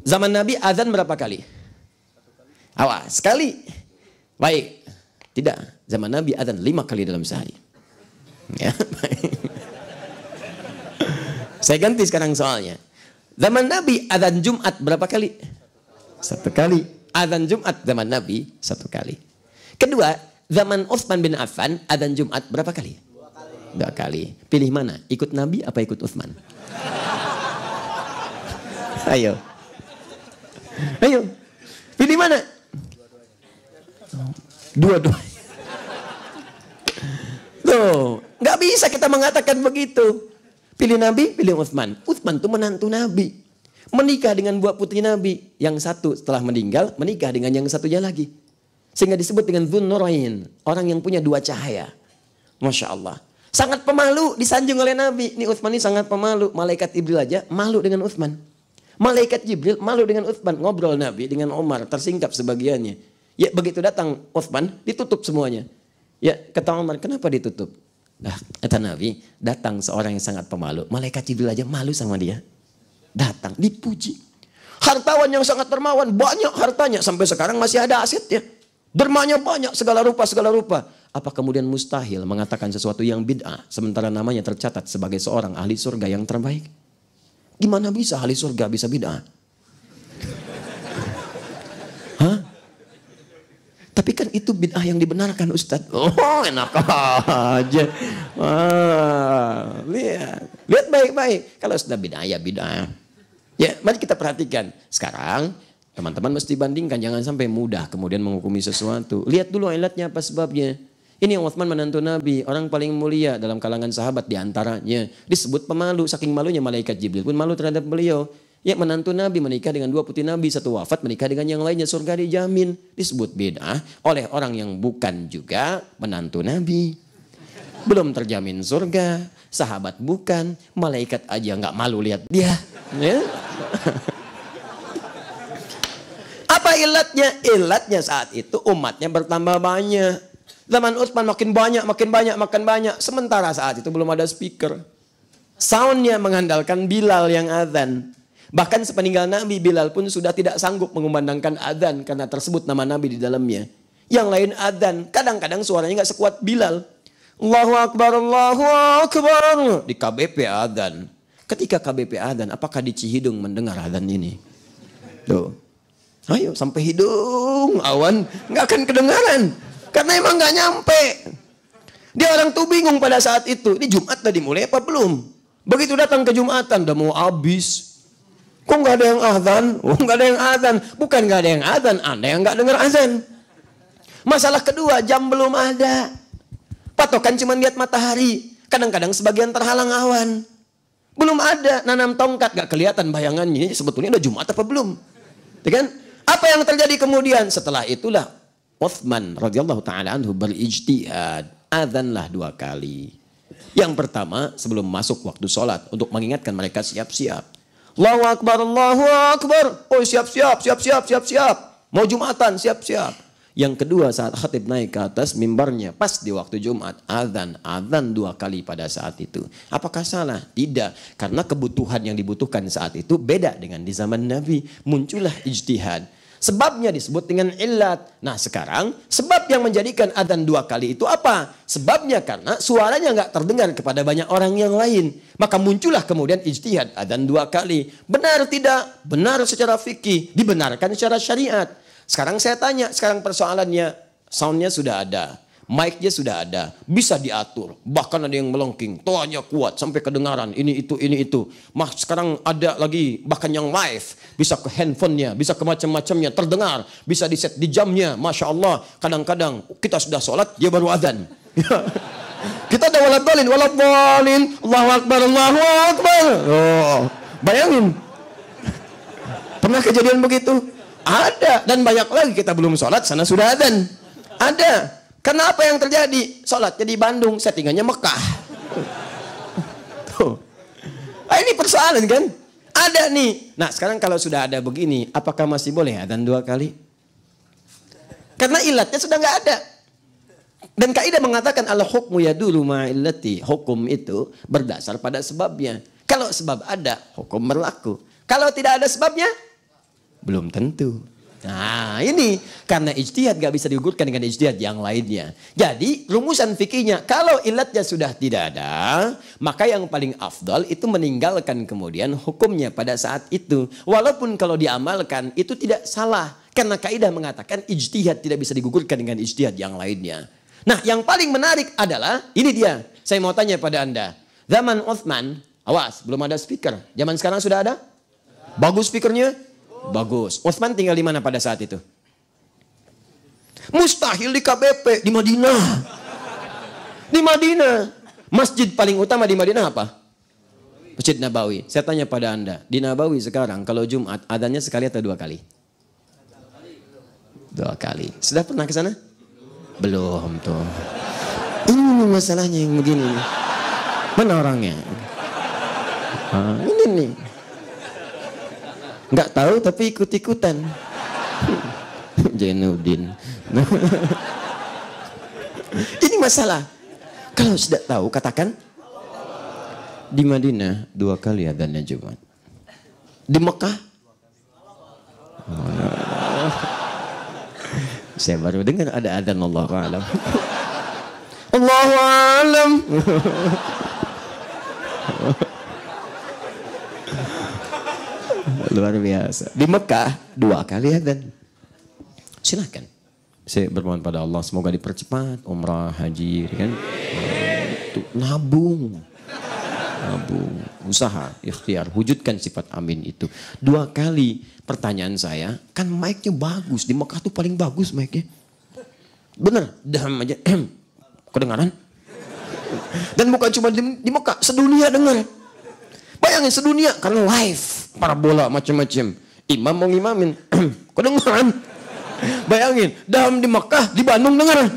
Speaker 2: Zaman Nabi azan berapa kali? Awas, sekali. Baik. Tidak, zaman Nabi azan 5 kali dalam sehari. Ya, saya ganti sekarang soalnya. Zaman Nabi azan Jumat berapa kali? 1 kali. Azan Jumat zaman Nabi 1 kali. Kedua, zaman Utsman bin Affan azan Jumat berapa kali? 2 kali. Pilih mana? Ikut Nabi apa ikut Utsman? Ayo. Ayo. Pilih mana? Dua-dua. Tuh, nggak bisa kita mengatakan begitu. Pilih Nabi, pilih Utsman. Utsman itu menantu Nabi. Menikah dengan buah putri Nabi. Yang satu setelah meninggal, menikah dengan yang satunya lagi. Sehingga disebut dengan Dzun Nurain. Orang yang punya 2 cahaya. Masya Allah. Sangat pemalu, disanjung oleh Nabi. Ini Utsman ini sangat pemalu. Malaikat Jibril aja malu dengan Utsman. Malaikat Jibril malu dengan Utsman. Ngobrol Nabi dengan Umar, tersingkap sebagiannya. Ya begitu datang Utsman, ditutup semuanya. Ya kata Umar, kenapa ditutup? Nah, kata Nabi, datang seorang yang sangat pemalu. Malaikat Jibril aja malu sama dia. Datang, dipuji. Hartawan yang sangat dermawan, banyak hartanya. Sampai sekarang masih ada asetnya. Dermanya banyak, segala rupa, segala rupa. Apa kemudian mustahil mengatakan sesuatu yang bid'ah, sementara namanya tercatat sebagai seorang ahli surga yang terbaik? Gimana bisa ahli surga bisa bid'ah? Hah? Tapi kan itu bid'ah yang dibenarkan Ustadz. Oh enak aja. Lihat baik-baik. Kalau sudah bid'ah ya bid'ah. Ya mari kita perhatikan. Sekarang teman-teman mesti bandingkan. Jangan sampai mudah kemudian menghukumi sesuatu. Lihat dulu ilatnya apa sebabnya. Ini yang Utsman menantu Nabi. Orang paling mulia dalam kalangan sahabat diantaranya. Disebut pemalu. Saking malunya malaikat Jibril pun malu terhadap beliau. Ya menantu Nabi menikah dengan 2 putri Nabi, 1 wafat menikah dengan yang lainnya, surga dijamin. Disebut bid'ah oleh orang yang bukan juga menantu Nabi. Belum terjamin surga, sahabat bukan, malaikat aja nggak malu lihat dia. Ya. Apa ilatnya? Ilatnya saat itu umatnya bertambah banyak. Zaman Utsman makin banyak, makin banyak, makin banyak. Sementara saat itu belum ada speaker. Soundnya mengandalkan Bilal yang azan. Bahkan sepeninggal Nabi, Bilal pun sudah tidak sanggup mengumandangkan adzan karena tersebut nama Nabi di dalamnya. Yang lain adzan, kadang-kadang suaranya nggak sekuat Bilal. Allahu Akbar, Allahu Akbar. Di KBP adzan. Ketika KBP adzan, apakah di Cihidung mendengar adzan ini? Tuh. Ayo sampai hidung awan nggak akan kedengaran karena emang nggak nyampe. Dia orang tuh bingung pada saat itu. Ini Jumat tadi mulai apa belum? Begitu datang ke Jumatan udah mau habis. Kok nggak ada yang azan? Oh nggak ada yang azan. Bukan nggak ada yang azan, ada yang nggak dengar azan. Masalah kedua, jam belum ada. Patokan cuma lihat matahari. Kadang-kadang sebagian terhalang awan. Belum ada, nanam tongkat nggak kelihatan bayangannya. Sebetulnya udah Jumat apa belum? Ya kan? Apa yang terjadi kemudian? Setelah itulah Utsman radhiyallahu taala anhu berijtihad. Azanlah 2 kali. Yang pertama sebelum masuk waktu sholat untuk mengingatkan mereka siap-siap. Allahu Akbar, Allahu Akbar. Oh siap-siap, siap-siap, siap-siap. Mau Jumatan, siap-siap. Yang kedua saat khatib naik ke atas mimbarnya pas di waktu Jumat. Azan 2 kali pada saat itu. Apakah salah? Tidak. Karena kebutuhan yang dibutuhkan saat itu beda dengan di zaman Nabi. Muncullah ijtihad. Sebabnya disebut dengan illat. Nah sekarang sebab yang menjadikan adzan 2 kali itu apa? Sebabnya karena suaranya nggak terdengar kepada banyak orang yang lain. Maka muncullah kemudian ijtihad adzan 2 kali. Benar tidak? Benar secara fikih. Dibenarkan secara syariat. Sekarang saya tanya, sekarang persoalannya soundnya sudah ada. Mic-nya sudah ada, bisa diatur. Bahkan ada yang melengking, toanya kuat sampai kedengaran. Ini itu. Sekarang ada lagi bahkan yang live, bisa ke handphonenya, bisa ke macam-macamnya, terdengar, bisa di set di jamnya. Masya Allah, kadang-kadang kita sudah sholat, dia baru adzan. Kita ada waladhalin, Allahu Akbar, Allahu Akbar. Oh, bayangin, pernah kejadian begitu? Ada, dan banyak lagi kita belum sholat, sana sudah adzan. Ada. Karena apa yang terjadi? Sholatnya di Bandung, settingannya Mekah. Tuh. Nah, ini persoalan kan? Ada nih. Nah sekarang kalau sudah ada begini, apakah masih boleh adzan 2 kali? Karena ilatnya sudah nggak ada. Dan kaidah mengatakan al-hukmu yadulu ma'illati. Hukum itu berdasar pada sebabnya. Kalau sebab ada, hukum berlaku. Kalau tidak ada sebabnya, belum tentu. Nah ini karena ijtihad gak bisa digugurkan dengan ijtihad yang lainnya. Jadi rumusan fikihnya kalau ilatnya sudah tidak ada, maka yang paling afdal itu meninggalkan kemudian hukumnya pada saat itu. Walaupun kalau diamalkan itu tidak salah. Karena kaidah mengatakan ijtihad tidak bisa digugurkan dengan ijtihad yang lainnya. Nah yang paling menarik adalah ini dia. Saya mau tanya pada Anda. Zaman Utsman, awas belum ada speaker. Zaman sekarang sudah ada? Bagus speakernya? Bagus. Utsman tinggal di mana pada saat itu? Mustahil di KBP, di Madinah. Di Madinah. Masjid paling utama di Madinah apa? Masjid Nabawi. Saya tanya pada Anda, di Nabawi sekarang kalau Jumat adanya sekali atau 2 kali? 2 kali. Sudah pernah ke sana? Belum tuh. Ini masalahnya yang begini. Mana orangnya? Ini nih. Nggak tahu tapi ikut-ikutan. Jainuddin. Ini masalah. Kalau sudah tahu katakan. Di Madinah 2 kali adanya Jumat. Di Mekah. Saya baru dengar ada adzan Allahu a'lam. Allahu a'lam. Luar biasa. Di Mekah 2 kali adzan. Silakan. Saya bermohon pada Allah semoga dipercepat umrah, haji, kan? Nabung, usaha, ikhtiar, wujudkan sifat amin itu. 2 kali. Pertanyaan saya, kan mic-nya bagus di Mekah tuh paling bagus mic-nya. Bener, daham aja. Kedengaran? Dan bukan cuma di Mekah, sedunia dengar. Bayangin sedunia karena live. Parabola macam-macam. Imam mau ngimamin. Kedengaran? Bayangin. Daham di Mekah, di Bandung dengar.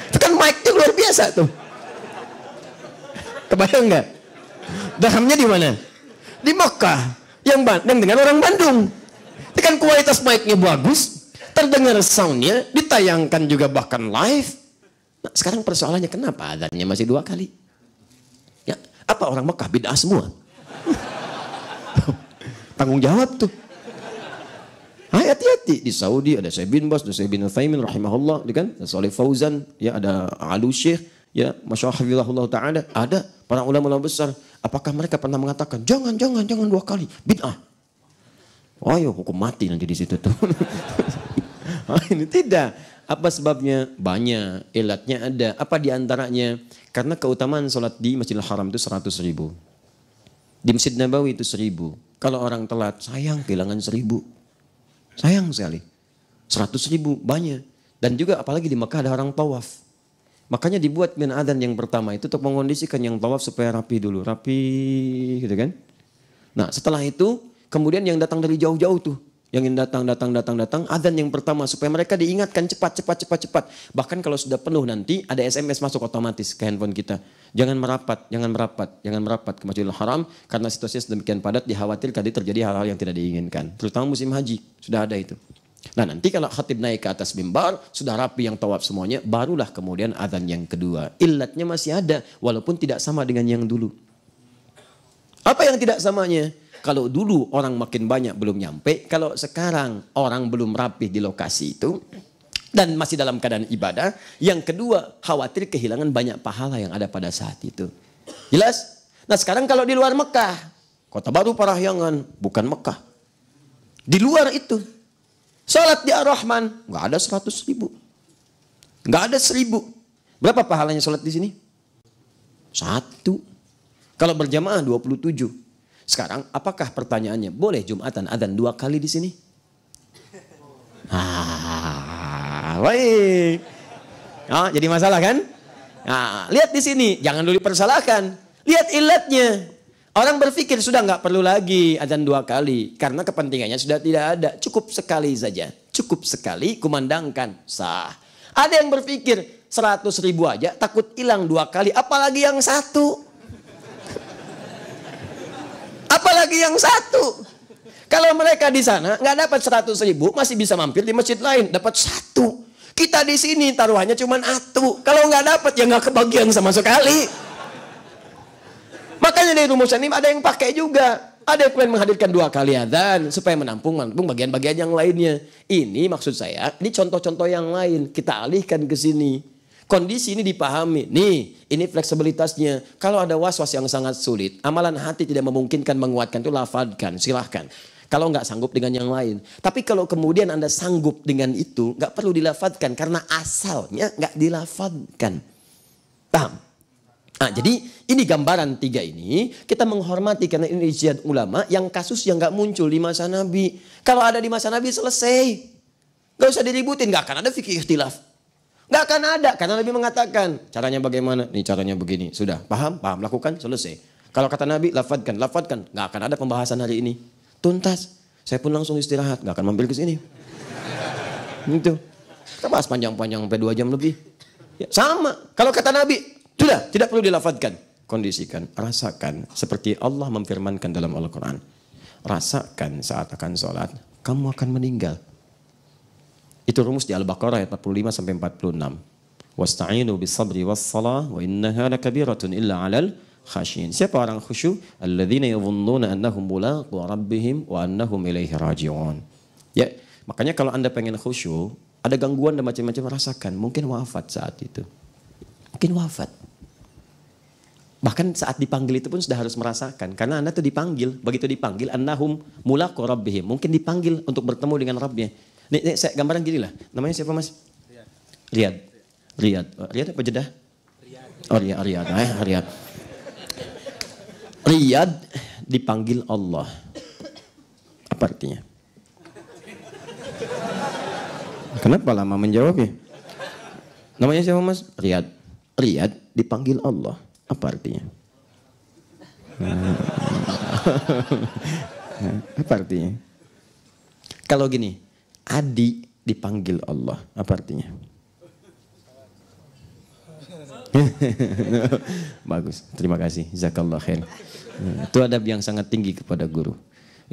Speaker 2: Itu kan mic-nya luar biasa tuh. Kebayang nggak? Dahamnya di mana? Di Mekah. Yang dengan orang Bandung. Itu kan kualitas mic-nya bagus. Terdengar soundnya. Ditayangkan juga bahkan live. Nah, sekarang persoalannya kenapa adzannya masih 2 kali? Ya, apa orang Mekah bid'ah semua? Tanggung jawab tuh. Hati-hati di Saudi ada Syekh bin Bas, ada Syekh bin Utsaimin rahimahullah, kan? Ada Shalih Fauzan, ya ada Alu Syekh, ya masyaallah taala, ada para ulama-ulama besar. Apakah mereka pernah mengatakan jangan 2 kali bid'ah? Ayo hukum mati nanti di situ tuh. Ini tidak. Apa sebabnya? Banyak. Ilatnya ada. Apa diantaranya? Karena keutamaan sholat di Masjidil Haram itu 100.000. Di Masjid Nabawi itu 1.000. Kalau orang telat, sayang kehilangan 1.000. Sayang sekali. 100.000 banyak. Dan juga apalagi di Mekah ada orang tawaf. Makanya dibuat min adzan yang pertama itu untuk mengondisikan yang tawaf supaya rapi dulu. Rapi gitu kan. Nah setelah itu kemudian yang datang dari jauh-jauh tuh. Yang datang, adzan yang pertama supaya mereka diingatkan cepat. Bahkan kalau sudah penuh nanti ada SMS masuk otomatis ke handphone kita. Jangan merapat ke Masjidil Haram karena situasinya sedemikian padat dikhawatirkan terjadi hal-hal yang tidak diinginkan. Terutama musim haji, sudah ada itu. Nah nanti kalau khatib naik ke atas mimbar, sudah rapi yang tawaf semuanya, barulah kemudian adzan yang kedua. Ilatnya masih ada, walaupun tidak sama dengan yang dulu. Apa yang tidak samanya? Kalau dulu orang makin banyak belum nyampe, kalau sekarang orang belum rapi di lokasi itu, dan masih dalam keadaan ibadah. Yang kedua, khawatir kehilangan banyak pahala yang ada pada saat itu. Jelas? Nah sekarang kalau di luar Mekah, Kota Baru Parahyangan, bukan Mekah. Di luar itu, sholat di Ar-Rahman, nggak ada 100.000. Nggak ada 1.000. Berapa pahalanya sholat di sini? 1. Kalau berjamaah 27. Sekarang apakah pertanyaannya boleh Jumatan adzan 2 kali di sini? Baik. Jadi masalah kan? Nah, lihat di sini, jangan dulu dipersalahkan. Lihat ilatnya. Orang berpikir sudah nggak perlu lagi adzan 2 kali karena kepentingannya sudah tidak ada. Cukup sekali saja. Cukup sekali kumandangkan sah. Ada yang berpikir 100.000 aja takut hilang 2 kali, apalagi yang 1. Apalagi yang 1. Kalau mereka di sana nggak dapat 100.000 masih bisa mampir di masjid lain dapat 1. Kita di sini taruhannya cuma atu. Kalau nggak dapat ya nggak kebagian sama sekali. Makanya dari rumusan ini ada yang pakai juga. Ada yang pengen menghadirkan 2 kali adzan supaya menampung bagian-bagian yang lainnya. Ini maksud saya, ini contoh-contoh yang lain kita alihkan ke sini. Kondisi ini dipahami. Nih, ini fleksibilitasnya. Kalau ada was-was yang sangat sulit, amalan hati tidak memungkinkan menguatkan itu lafadkan, silahkan. Kalau nggak sanggup dengan yang lain. Tapi kalau kemudian Anda sanggup dengan itu, nggak perlu dilafadkan karena asalnya nggak dilafadkan. Paham? Nah, jadi ini gambaran 3 ini kita menghormati karena ini ijtihad ulama yang kasus yang nggak muncul di masa Nabi. Kalau ada di masa Nabi selesai, nggak usah diributin, nggak akan ada fikih ikhtilaf, nggak akan ada karena Nabi mengatakan caranya bagaimana, nih caranya begini, sudah paham, lakukan, selesai. Kalau kata Nabi lafadkan, nggak akan ada pembahasan hari ini, tuntas. Saya pun langsung istirahat, nggak akan mampir ke sini. Gitu. Kita bahas panjang-panjang sampai 2 jam lebih. Ya, sama. Kalau kata Nabi sudah, tidak perlu dilafadkan. Kondisikan, rasakan. Seperti Allah memfirmankan dalam Al-Quran. Rasakan saat akan sholat, kamu akan meninggal. Itu rumus di Al-Baqarah ayat 45-46. Wasta'inu bis-sabri was-salah wa innaha lakabiratun illa 'alal khasyin. Siapa orang khusyuk? Alladzina yadhunnuna annahum mulaqu rabbihim wa annahum ilaihi raji'un. Ya, makanya kalau Anda pengen khusyuk, ada gangguan dan macam-macam, rasakan. Mungkin wafat saat itu. Mungkin wafat. Bahkan saat dipanggil itu pun sudah harus merasakan. Karena Anda itu dipanggil. Begitu dipanggil, annahum mulaqu rabbihim. Mungkin dipanggil untuk bertemu dengan Rabbnya. Nih saya gambaran gini lah. Namanya siapa Mas? Riyad. Riyad apa Jeddah? Oh Riyad. Riyad. Riyad dipanggil Allah. Apa artinya? Kenapa lama menjawabnya? Namanya siapa Mas? Riyad. Riyad dipanggil Allah. Apa artinya? Apa artinya? Kalau gini, Adi dipanggil Allah. Apa artinya? Bagus, terima kasih. Jazakallah khair. Itu adab yang sangat tinggi kepada guru.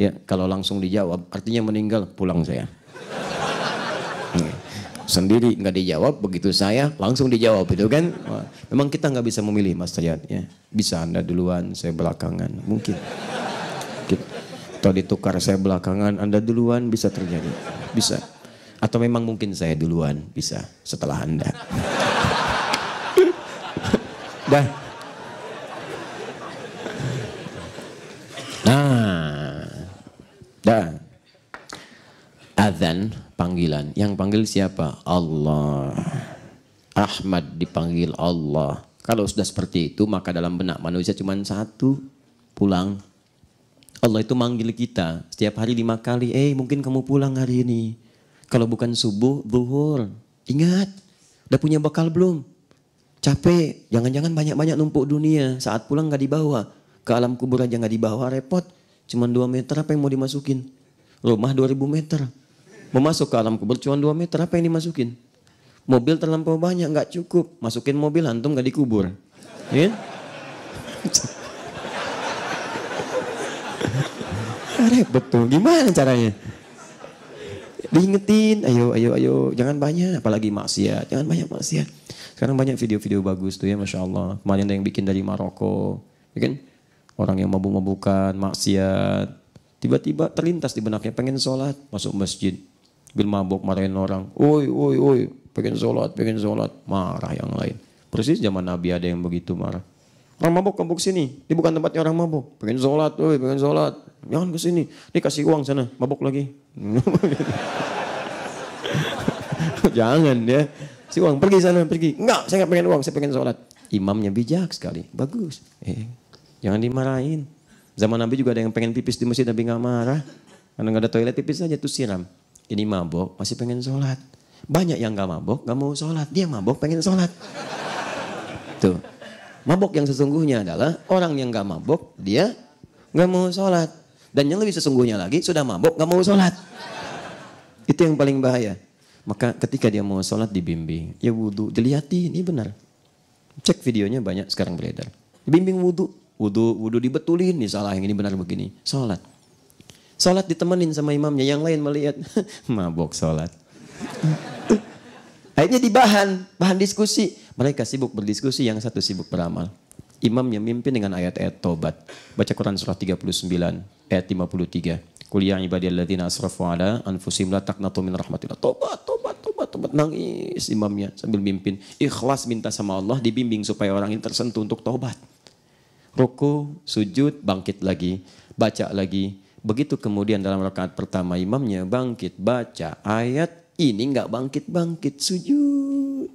Speaker 2: Ya, kalau langsung dijawab, artinya meninggal, pulang saya. Sendiri nggak dijawab, begitu saya langsung dijawab itu kan. Memang kita nggak bisa memilih Mas Riyad ya. Bisa Anda duluan, saya belakangan, mungkin. Atau ditukar saya belakangan, Anda duluan, bisa terjadi, bisa. Atau memang mungkin saya duluan, bisa setelah Anda. Dah. Adzan, panggilan. Yang panggil siapa? Allah. Ahmad dipanggil Allah. Kalau sudah seperti itu, maka dalam benak manusia cuma satu, pulang. Allah itu manggil kita setiap hari 5 kali. Mungkin kamu pulang hari ini. Kalau bukan subuh, zuhur. Ingat, udah punya bekal belum? Capek, jangan-jangan banyak-banyak numpuk dunia. Saat pulang gak dibawa. Ke alam kubur aja gak dibawa, repot. Cuma 2 meter, apa yang mau dimasukin? Rumah 2000 meter. Mau masuk ke alam kubur cuma 2 meter, apa yang dimasukin? Mobil terlampau banyak, gak cukup. Masukin mobil, antum gak dikubur. Ya? Repot tuh, gimana caranya? Diingetin, ayo, jangan banyak, apalagi maksiat, jangan banyak maksiat. Sekarang banyak video-video bagus tuh ya, Masya Allah. Kemarin ada yang bikin dari Maroko, ya kan? Orang yang mabuk-mabukan, maksiat. Tiba-tiba terlintas di benaknya, pengen sholat, masuk masjid. Bil mabuk, marahin orang. Oi, pengen sholat. Marah yang lain. Persis zaman Nabi ada yang begitu marah. Orang mabuk sini, ini bukan tempatnya orang mabuk. Pengen sholat, jangan ke sini. Ini kasih uang sana, mabuk lagi. Jangan ya. Si uang, pergi sana, pergi. Enggak, saya nggak pengen uang, saya pengen sholat. Imamnya bijak sekali, bagus. Jangan dimarahin. Zaman Nabi juga ada yang pengen pipis di masjid, Nabi nggak marah. Karena nggak ada toilet, pipis aja tuh siram. Ini mabok, masih pengen sholat. Banyak yang nggak mabok, nggak mau sholat. Dia mabok, pengen sholat. Tuh. Mabok yang sesungguhnya adalah orang yang nggak mabok, dia nggak mau sholat. Dan yang lebih sesungguhnya lagi, sudah mabok, nggak mau sholat. Itu yang paling bahaya. Maka ketika dia mau sholat dibimbing. Ya wudhu, dilihatin, ini benar. Cek videonya banyak sekarang beredar. Dibimbing wudhu. Wudhu dibetulin, nih salah yang ini benar begini. Sholat. Sholat ditemenin sama imamnya, yang lain melihat. Mabok sholat. Akhirnya bahan diskusi. Mereka sibuk berdiskusi, yang satu sibuk beramal. Imamnya mimpin dengan ayat-ayat taubat. Baca Quran surah 39 ayat 53. Qul ya ibadiyalladzina asrafu ala anfusihim la taqnatu min rahmatillah. Tobat. Nangis imamnya sambil mimpin. Ikhlas minta sama Allah, dibimbing supaya orang ini tersentuh untuk taubat. Ruku, sujud, bangkit lagi, baca lagi. Begitu kemudian dalam rakaat pertama imamnya bangkit, baca ayat, ini nggak bangkit, sujud.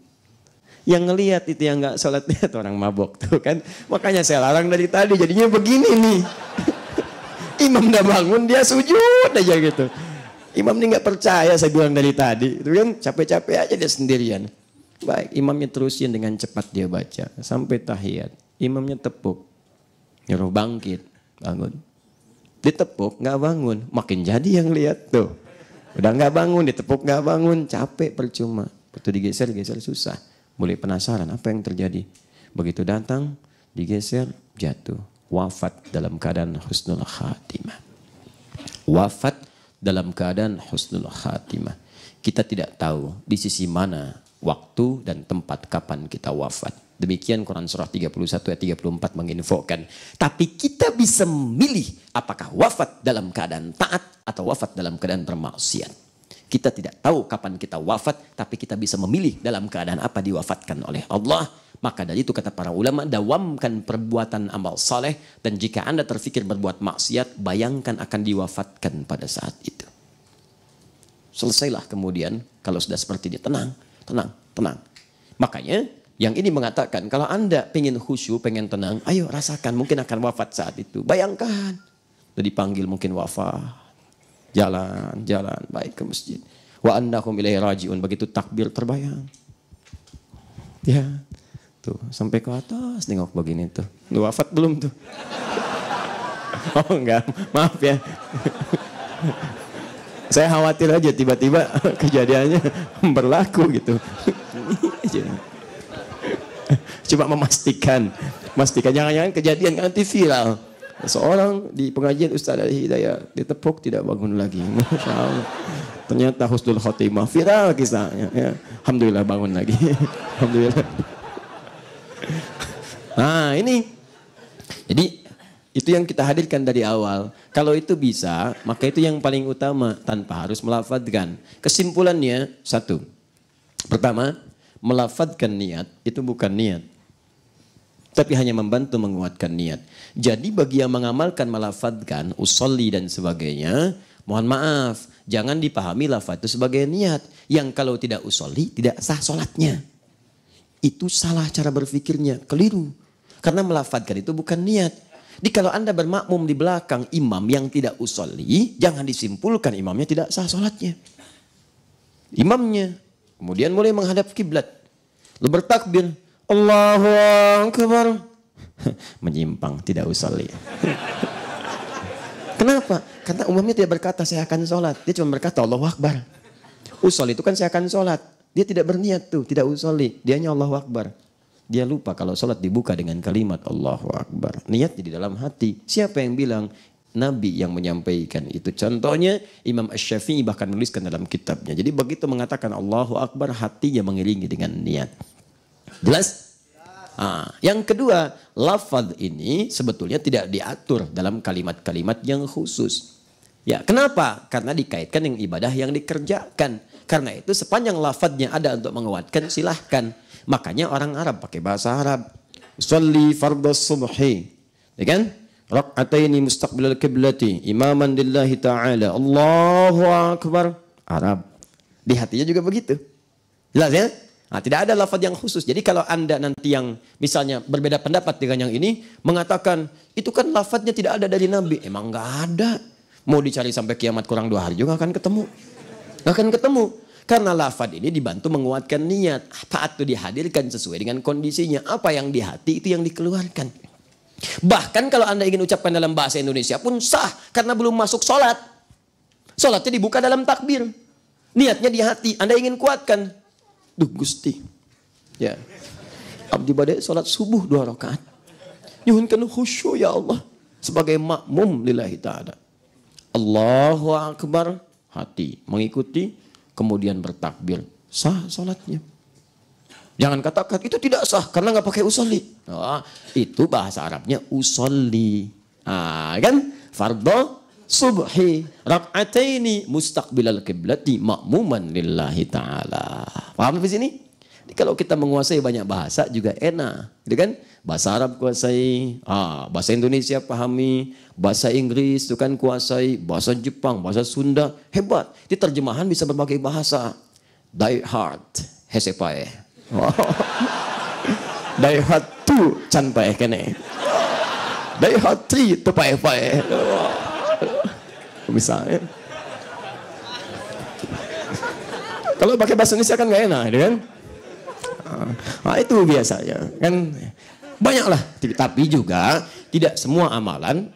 Speaker 2: Yang ngelihat itu yang nggak sholat, lihat orang mabok tuh kan. Makanya saya larang dari tadi, jadinya begini nih. Imam udah bangun, dia sujud aja gitu. Imam ini nggak percaya, saya bilang dari tadi. Itu kan capek-capek aja dia sendirian. Baik, imamnya terusin dengan cepat dia baca. Sampai tahiyat. Imamnya tepuk. Nyuruh bangkit, bangun. Ditepuk, nggak bangun. Makin jadi yang lihat tuh. Udah nggak bangun, ditepuk nggak bangun. Capek, percuma. Betul digeser susah. Mulai penasaran apa yang terjadi. Begitu datang, digeser, jatuh. Wafat dalam keadaan husnul khatimah. Wafat dalam keadaan husnul khatimah. Kita tidak tahu di sisi mana waktu dan tempat kapan kita wafat. Demikian Quran surah 31 ayat 34 menginfokan. Tapi kita bisa memilih apakah wafat dalam keadaan taat atau wafat dalam keadaan bermaksiat. Kita tidak tahu kapan kita wafat, tapi kita bisa memilih dalam keadaan apa diwafatkan oleh Allah. Maka dari itu kata para ulama, dawamkan perbuatan amal saleh, dan jika Anda terfikir berbuat maksiat, bayangkan akan diwafatkan pada saat itu. Selesailah kemudian, kalau sudah seperti ini, tenang. Makanya yang ini mengatakan, kalau Anda pengen khusyuk, pengen tenang, ayo rasakan, mungkin akan wafat saat itu. Bayangkan, sudah dipanggil mungkin wafat, jalan, baik ke masjid. Wa annahum ilaihi raji'un, begitu takbir terbayang. Ya. Tuh, sampai ke atas nengok begini tuh. Lu wafat belum tuh? Oh enggak, maaf ya. Saya khawatir aja tiba-tiba kejadiannya berlaku gitu. Coba memastikan jangan-jangan kejadian nanti viral. Seorang di pengajian Ustaz Al-Hidayah ditepuk tidak bangun lagi. Masya Allah. Ternyata husnul khotimah, viral kisahnya. Ya. Alhamdulillah bangun lagi. Alhamdulillah. Nah ini, jadi itu yang kita hadirkan dari awal. Kalau itu bisa, maka itu yang paling utama tanpa harus melafadzkan. Kesimpulannya satu. Pertama, melafadzkan niat itu bukan niat, tapi hanya membantu menguatkan niat. Jadi bagi yang mengamalkan melafadzkan, usolli dan sebagainya, mohon maaf, jangan dipahami lafadz itu sebagai niat. Yang kalau tidak usolli, tidak sah sholatnya. Itu salah cara berpikirnya, keliru. Karena melafadzkan itu bukan niat. Jadi kalau Anda bermakmum di belakang imam yang tidak usolli, jangan disimpulkan imamnya tidak sah sholatnya. Imamnya kemudian mulai menghadap kiblat, lalu bertakbir, Allahu Akbar, menyimpang, tidak usolli. Kenapa? Karena umumnya tidak berkata saya akan sholat, dia cuma berkata Allahu Akbar. Usolli itu kan saya akan sholat. Dia tidak berniat tuh, tidak usolli. Dianya Allahu Akbar. Dia lupa kalau sholat dibuka dengan kalimat Allahu Akbar. Niatnya di dalam hati. Siapa yang bilang? Nabi yang menyampaikan itu. Contohnya Imam Asy-Syafi'i bahkan menuliskan dalam kitabnya. Jadi begitu mengatakan Allahu Akbar, hatinya mengiringi dengan niat. Jelas? Yang kedua, lafaz ini sebetulnya tidak diatur dalam kalimat-kalimat yang khusus. Ya, kenapa? Karena dikaitkan dengan ibadah yang dikerjakan. Karena itu sepanjang lafadznya ada untuk menguatkan, silahkan. Makanya orang Arab pakai bahasa Arab. Sholli fardhas subhi. Ya kan? Rak'ataini mustaqbilal qiblati. Imaman lillahi ta'ala. Allahu Akbar. Arab. Di hatinya juga begitu. Jelas ya? Nah, tidak ada lafadz yang khusus. Jadi kalau Anda nanti yang misalnya berbeda pendapat dengan yang ini, mengatakan itu kan lafadznya tidak ada dari Nabi. Emang nggak ada. Mau dicari sampai kiamat kurang 2 hari juga akan ketemu. Gak akan ketemu. Karena lafadz ini dibantu menguatkan niat. Taat itu dihadirkan sesuai dengan kondisinya. Apa yang di hati itu yang dikeluarkan. Bahkan kalau Anda ingin ucapkan dalam bahasa Indonesia pun sah. Karena belum masuk sholat. Sholatnya dibuka dalam takbir. Niatnya di hati. Anda ingin kuatkan. Duh Gusti. Ya. Abdi badai sholat subuh 2 rakaat. Nyuhunkan khusyuk ya Allah. Sebagai makmum lillahi ta'ala. Allahu Akbar. Hati mengikuti, kemudian bertakbir. sah salatnya. Jangan katakan itu tidak sah karena nggak pakai usolli. Oh, itu bahasa Arabnya usolli. Kan fardhu subhi rak'ataini mustaqbilal qiblati ma'muman lillahi ta'ala. Paham di sini? Jadi kalau kita menguasai banyak bahasa juga enak, gitu kan? Bahasa Arab kuasai, bahasa Indonesia pahami, bahasa Inggris itu kan kuasai, bahasa Jepang, bahasa Sunda, hebat. Di terjemahan bisa berbagai bahasa. Die hard, hesepae. Die hard tu can pae kene. Die hard tri tu pae. Misalnya. Kalau pakai bahasa Indonesia kan nggak enak, gitu kan? Itu biasanya kan banyaklah. Tapi juga tidak semua amalan,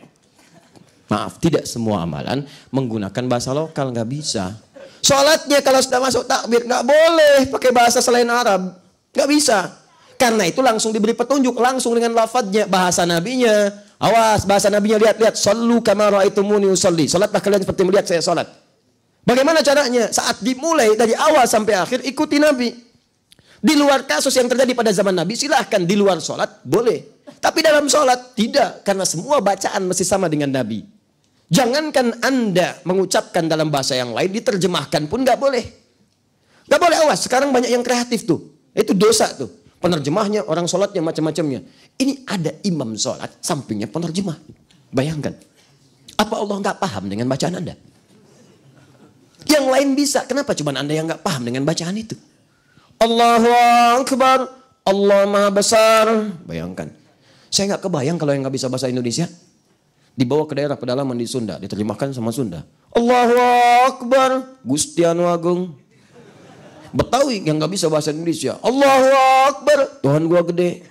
Speaker 2: tidak semua amalan menggunakan bahasa lokal, nggak bisa. Sholatnya kalau sudah masuk takbir nggak boleh pakai bahasa selain Arab, nggak bisa. Karena itu langsung diberi petunjuk langsung dengan lafadznya, bahasa nabinya. Awas, bahasa nabinya, lihat, sallu kama ra'aitumuni usolli. Salatlah kalian seperti melihat saya salat. Bagaimana caranya? Saat dimulai dari awal sampai akhir ikuti Nabi. Di luar kasus yang terjadi pada zaman Nabi, silahkan di luar sholat boleh. Tapi dalam sholat tidak, karena semua bacaan mesti sama dengan Nabi. Jangankan Anda mengucapkan dalam bahasa yang lain, diterjemahkan pun nggak boleh. Nggak boleh, awas. Sekarang banyak yang kreatif tuh. Itu dosa tuh. Penerjemahnya, orang sholatnya macam-macamnya. Ini ada imam sholat, sampingnya penerjemah. Bayangkan. Apa Allah nggak paham dengan bacaan Anda? Yang lain bisa. Kenapa cuma Anda yang nggak paham dengan bacaan itu? Allahu Akbar. Allah Maha Besar. Bayangkan. Saya nggak kebayang kalau yang nggak bisa bahasa Indonesia. Dibawa ke daerah pedalaman di Sunda. Diterjemahkan sama Sunda. Allahu Akbar. Gusti Anu Agung. Betawi yang nggak bisa bahasa Indonesia. Allahu Akbar. Tuhan gua gede.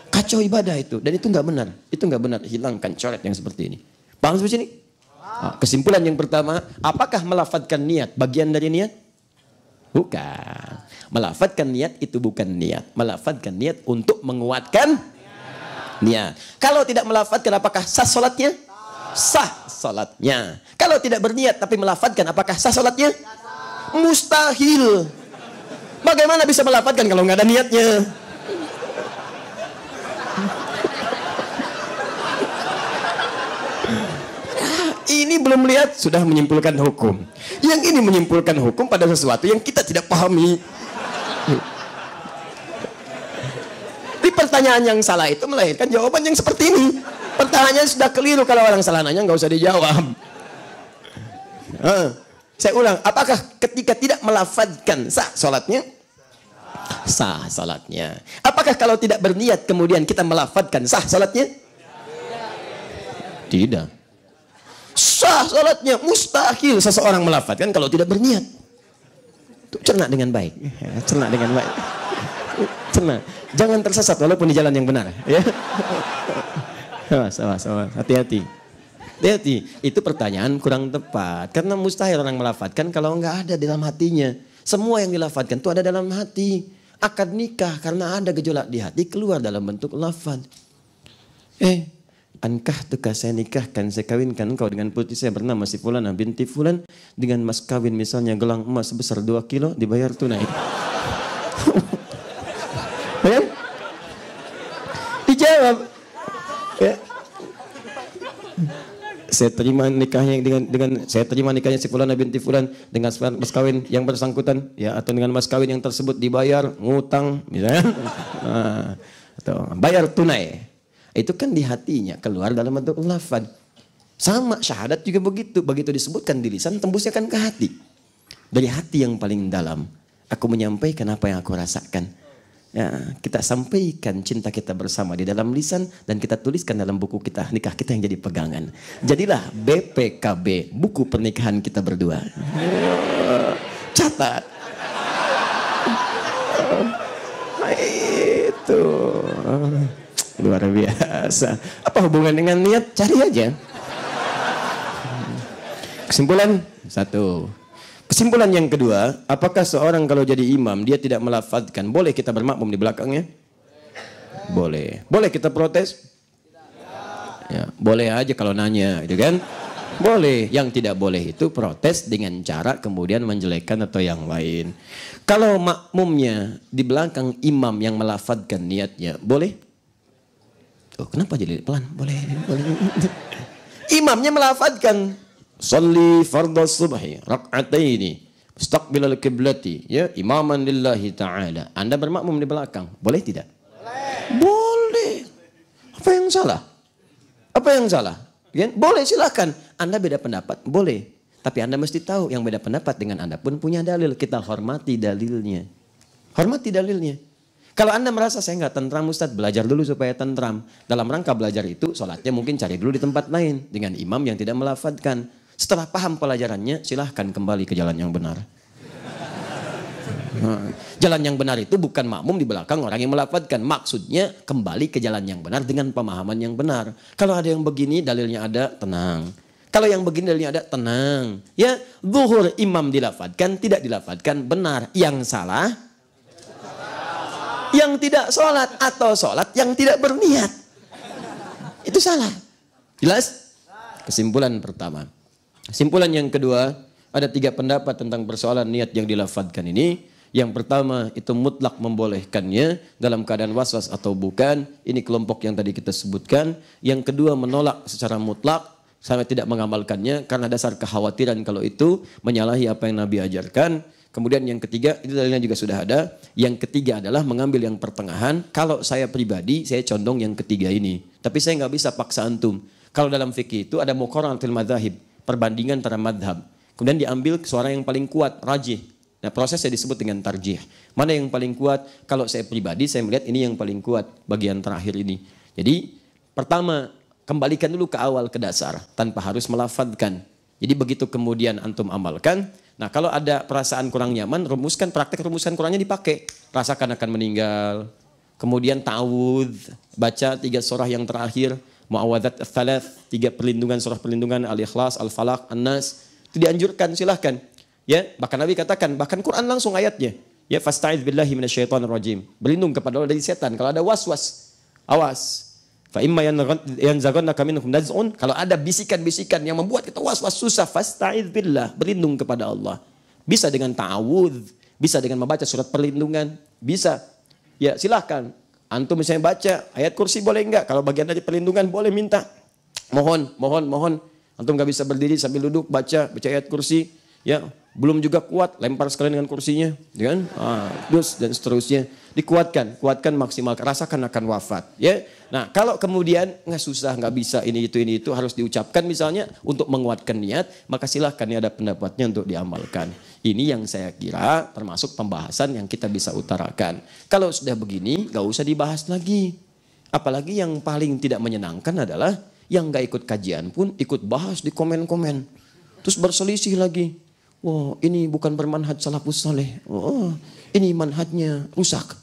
Speaker 2: Kacau ibadah itu. Dan itu nggak benar. Itu nggak benar. Hilangkan coret yang seperti ini. Paham seperti ini? Kesimpulan yang pertama. Apakah melafadzkan niat bagian dari niat? Bukan. Melafadzkan niat itu bukan niat. Melafadzkan niat untuk menguatkan niat. Kalau tidak melafadzkan apakah sah sholatnya? Sah sholatnya. Kalau tidak berniat tapi melafadzkan apakah sah sholatnya? Mustahil. Bagaimana bisa melafadzkan kalau nggak ada niatnya? Ini belum lihat sudah menyimpulkan hukum. Yang ini menyimpulkan hukum pada sesuatu yang kita tidak pahami. Di pertanyaan yang salah itu melahirkan jawaban yang seperti ini. Pertanyaannya sudah keliru, kalau orang salah nanya nggak usah dijawab. Saya ulang, apakah ketika tidak melafadzkan sah sholatnya? Sah sholatnya. Apakah kalau tidak berniat kemudian kita melafadzkan sah sholatnya? Tidak. Sah sholatnya, mustahil seseorang melafadzkan kalau tidak berniat. Cerna dengan baik. Cerna dengan baik. Cerna. Jangan tersesat walaupun di jalan yang benar. Ya. Awas. Hati-hati. Hati-hati, itu pertanyaan kurang tepat. Karena mustahil orang melafadzkan kalau nggak ada dalam hatinya. Semua yang dilafadzkan itu ada dalam hati. Akad nikah karena ada gejolak di hati keluar dalam bentuk lafadz. Ankah tukah saya nikahkan, saya kawinkan engkau dengan putri saya bernama si Fulanah binti Fulan dengan mas kawin misalnya gelang emas sebesar 2 kilo dibayar tunai. Ya? Dijawab. Ya. Saya terima nikahnya saya terima nikahnya si Fulanah binti Fulan dengan mas kawin yang bersangkutan ya, atau dengan mas kawin yang tersebut dibayar ngutang misalnya. Atau bayar tunai. Itu kan di hatinya keluar dalam bentuk lafaz. Sama syahadat juga begitu. Begitu disebutkan di lisan tembusnya kan ke hati. Dari hati yang paling dalam aku menyampaikan apa yang aku rasakan. Ya, kita sampaikan cinta kita bersama di dalam lisan dan kita tuliskan dalam buku kita nikah kita yang jadi pegangan. Jadilah BPKB, buku pernikahan kita berdua. Catat. Itu luar biasa. Apa hubungan dengan niat? Cari aja. Kesimpulan 1. Kesimpulan yang kedua, apakah seorang kalau jadi imam dia tidak melafadzkan, boleh kita bermakmum di belakangnya? Boleh. Boleh kita protes? Ya, boleh aja kalau nanya, gitu kan? Boleh. Yang tidak boleh itu protes dengan cara kemudian menjelekkan atau yang lain. Kalau makmumnya di belakang imam yang melafadzkan niatnya, boleh? Oh, kenapa jadi pelan? Boleh. Imamnya melafadzkan sholli fardhu subhi rak'ataini mustaqbilal qiblati ya imaman lillahi ta'ala. Anda bermakmum di belakang, boleh tidak? Boleh. Apa yang salah? Apa yang salah? Boleh, silakan. Anda beda pendapat, boleh. Tapi Anda mesti tahu yang beda pendapat dengan Anda pun punya dalil. Kita hormati dalilnya. Hormati dalilnya. Kalau Anda merasa saya nggak tentram Ustadz, belajar dulu supaya tentram. Dalam rangka belajar itu, sholatnya mungkin cari dulu di tempat lain. Dengan imam yang tidak melafadzkan. Setelah paham pelajarannya, silahkan kembali ke jalan yang benar. Jalan yang benar itu bukan makmum di belakang orang yang melafadzkan. Maksudnya kembali ke jalan yang benar dengan pemahaman yang benar. Kalau ada yang begini dalilnya ada, tenang. Kalau yang begini dalilnya ada, tenang. Ya, zuhur imam dilafadzkan, tidak dilafadzkan, benar. Yang salah, yang tidak sholat atau sholat yang tidak berniat. Itu salah. Jelas? Kesimpulan pertama. Kesimpulan yang kedua, ada 3 pendapat tentang persoalan niat yang dilafadzkan ini. Yang pertama itu mutlak membolehkannya dalam keadaan waswas atau bukan. Ini kelompok yang tadi kita sebutkan. Yang kedua menolak secara mutlak sampai tidak mengamalkannya karena dasar kekhawatiran kalau itu menyalahi apa yang Nabi ajarkan. Kemudian yang ketiga, itu dalilnya juga sudah ada. Yang ketiga adalah mengambil yang pertengahan. Kalau saya pribadi, saya condong yang ketiga ini. Tapi saya nggak bisa paksa antum. Kalau dalam fikih itu ada muqaranatul madzahib, perbandingan antara madhab. Kemudian diambil suara yang paling kuat, rajih. Nah prosesnya disebut dengan tarjih. Mana yang paling kuat? Kalau saya pribadi, saya melihat ini yang paling kuat, bagian terakhir ini. Jadi pertama, kembalikan dulu ke awal, ke dasar, tanpa harus melafadzkan. Jadi begitu kemudian antum amalkan. Nah kalau ada perasaan kurang nyaman, praktek rumuskan Qurannya dipakai. Rasakan akan meninggal. Kemudian ta'awudz, baca 3 surah yang terakhir. Mu'awadzat ats-tsalaats, 3 perlindungan, surah perlindungan, Al-Ikhlas, Al-Falaq, An-Nas. Itu dianjurkan, silahkan. Ya, bahkan Nabi katakan, bahkan Quran langsung ayatnya. Ya, fasta'iz billahi minasyaitonir rajim. Berlindung kepada Allah dari setan. Kalau ada waswas, awas. Fa imma yanzaghannaka minhum naz'un, kalau ada bisikan-bisikan yang membuat kita was-was susah, fasta'idz billah, berlindung kepada Allah. Bisa dengan ta'awudz, bisa dengan membaca surat perlindungan, bisa. Ya, silahkan. Antum misalnya baca ayat kursi boleh enggak? Kalau bagian dari perlindungan boleh minta. Mohon. Antum enggak bisa berdiri sambil duduk baca ayat kursi, ya. Belum juga kuat, lempar sekalian dengan kursinya, ya kan? Terus dan seterusnya. Kuatkan maksimal, rasakan akan wafat, ya. Nah, kalau kemudian nggak susah, nggak bisa ini itu harus diucapkan misalnya untuk menguatkan niat, maka silahkan ya ada pendapatnya untuk diamalkan. Ini yang saya kira termasuk pembahasan yang kita bisa utarakan. Kalau sudah begini, nggak usah dibahas lagi. Apalagi yang paling tidak menyenangkan adalah yang nggak ikut kajian pun ikut bahas di komen-komen, terus berselisih lagi. Wah, ini bukan bermanhaj salafus saleh. Oh, ini manhajnya rusak.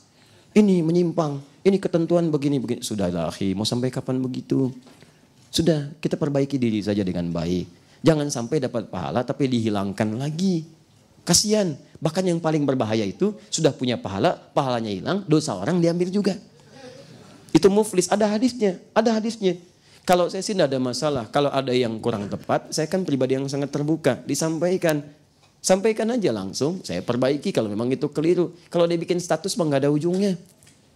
Speaker 2: Ini menyimpang. Ini ketentuan begini. Sudahlah, akhi, mau sampai kapan begitu? Sudah, kita perbaiki diri saja dengan baik. Jangan sampai dapat pahala tapi dihilangkan lagi. Kasihan. Bahkan yang paling berbahaya itu sudah punya pahala, pahalanya hilang, dosa orang diambil juga. Itu muflis, ada hadisnya. Kalau saya sih tidak ada masalah. Kalau ada yang kurang tepat, saya kan pribadi yang sangat terbuka. Sampaikan aja langsung, saya perbaiki kalau memang itu keliru. Kalau dia bikin status mah nggak ada ujungnya.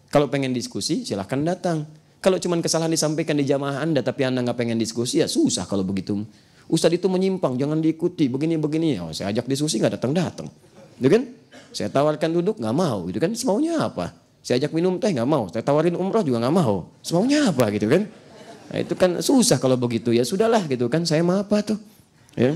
Speaker 2: Kalau pengen diskusi silahkan datang. Kalau cuma kesalahan disampaikan di jamaah Anda tapi Anda nggak pengen diskusi, ya susah kalau begitu. Ustadz itu menyimpang, jangan diikuti, begini. Oh, saya ajak diskusi nggak datang. Gitu kan? Saya tawarkan duduk nggak mau, gitu kan? Semaunya apa? Saya ajak minum teh nggak mau, saya tawarin umroh juga nggak mau. Semaunya apa gitu kan? Nah, itu kan susah kalau begitu, ya sudahlah gitu kan. Saya mah apa tuh? Ya.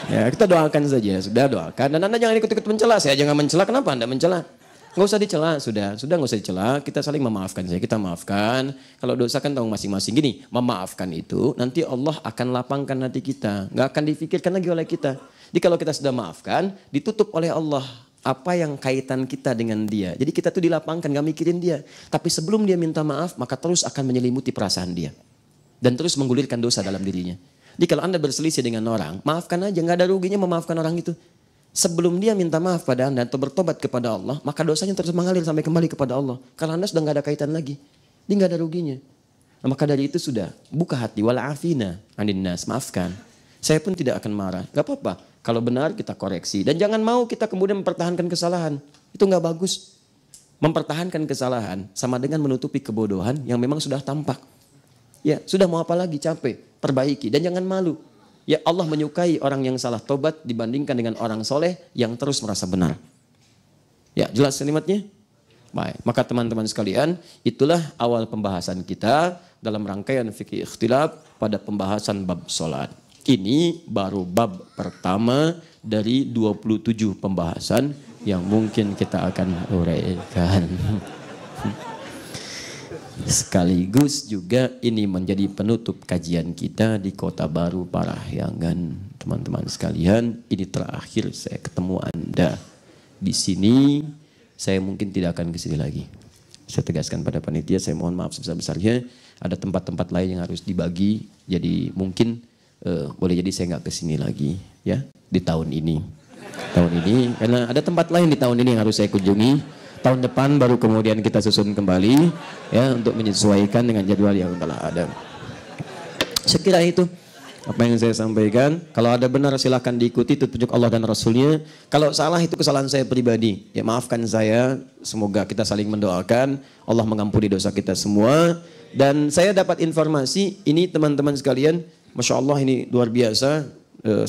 Speaker 2: Ya, kita doakan saja, sudah doakan. Dan Anda jangan ikut-ikut mencela. Saya jangan mencela, kenapa Anda mencela? Nggak usah dicela, sudah nggak usah dicela. Kita saling memaafkan saja, kita maafkan. Kalau dosa kan tahu masing-masing. Gini, memaafkan itu nanti Allah akan lapangkan hati kita. Nggak akan difikirkan lagi oleh kita. Jadi kalau kita sudah maafkan, ditutup oleh Allah apa yang kaitan kita dengan dia. Jadi kita tuh dilapangkan, nggak mikirin dia. Tapi sebelum dia minta maaf, maka terus akan menyelimuti perasaan dia. Dan terus menggulirkan dosa dalam dirinya. Jadi kalau Anda berselisih dengan orang, maafkan aja, nggak ada ruginya memaafkan orang itu. Sebelum dia minta maaf pada Anda atau bertobat kepada Allah, maka dosanya terus mengalir sampai kembali kepada Allah. Kalau Anda sudah nggak ada kaitan lagi, dia nggak ada ruginya. Nah, maka dari itu sudah, buka hati, wal'afina anin nas, maafkan. Saya pun tidak akan marah, gak apa-apa. Kalau benar kita koreksi. Dan jangan mau kita kemudian mempertahankan kesalahan. Itu gak bagus. Mempertahankan kesalahan sama dengan menutupi kebodohan yang memang sudah tampak. Ya, sudah mau apa lagi, capek, perbaiki. Dan jangan malu. Ya, Allah menyukai orang yang salah tobat dibandingkan dengan orang soleh yang terus merasa benar. Ya, jelas kalimatnya? Baik, maka teman-teman sekalian, itulah awal pembahasan kita dalam rangkaian fikih ikhtilaf pada pembahasan bab sholat. Ini baru bab pertama dari 27 pembahasan yang mungkin kita akan uraikan. Sekaligus juga ini menjadi penutup kajian kita di Kota Baru Parahyangan. Teman-teman sekalian, ini terakhir saya ketemu Anda. Di sini saya mungkin tidak akan ke sini lagi. Saya tegaskan pada panitia, saya mohon maaf sebesar-besarnya. Ada tempat-tempat lain yang harus dibagi. Jadi mungkin boleh jadi saya nggak ke sini lagi ya di tahun ini. Tahun ini karena ada tempat lain di tahun ini yang harus saya kunjungi. Tahun depan baru kemudian kita susun kembali ya untuk menyesuaikan dengan jadwal yang telah ada. Saya kira itu apa yang saya sampaikan. Kalau ada benar silahkan diikuti petunjuk Allah dan Rasulnya. Kalau salah itu kesalahan saya pribadi. Ya maafkan saya. Semoga kita saling mendoakan. Allah mengampuni dosa kita semua. Dan saya dapat informasi ini teman-teman sekalian. Masya Allah ini luar biasa.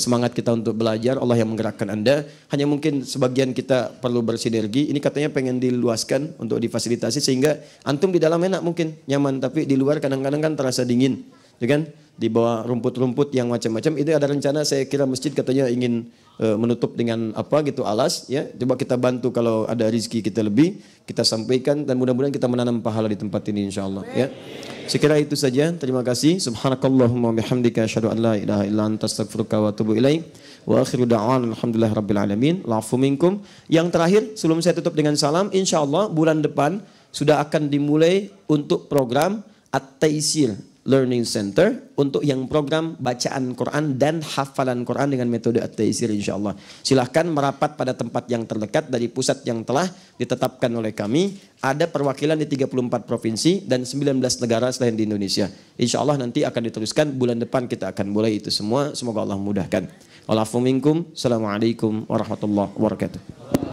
Speaker 2: Semangat kita untuk belajar. Allah yang menggerakkan Anda. Hanya mungkin sebagian kita perlu bersinergi. Ini katanya pengen diluaskan untuk difasilitasi. Sehingga antum di dalam enak mungkin nyaman. Tapi di luar kadang-kadang kan terasa dingin. Ya kan? Di bawah rumput-rumput yang macam-macam. Itu ada rencana saya kira masjid katanya ingin menutup dengan apa gitu alas. Ya, coba kita bantu kalau ada rezeki kita lebih. Kita sampaikan dan mudah-mudahan kita menanam pahala di tempat ini insyaAllah. Ya. Saya kira itu saja. Terima kasih. Subhanakallahumma bihamdika asyhadu an la ilaha illa anta astaghfiruka wa atubu ilaik. Wa akhiru da'wan alhamdulillah rabbil alamin. La'afu minkum. Yang terakhir sebelum saya tutup dengan salam, insyaallah bulan depan sudah akan dimulai untuk program At-Taisir Learning Center untuk yang program bacaan Quran dan hafalan Quran dengan metode At-Taisir insyaAllah. Silahkan merapat pada tempat yang terdekat dari pusat yang telah ditetapkan oleh kami. Ada perwakilan di 34 provinsi dan 19 negara selain di Indonesia. InsyaAllah nanti akan diteruskan bulan depan kita akan mulai itu semua. Semoga Allah memudahkan. Wa'alaikum. Assalamualaikum warahmatullahi wabarakatuh.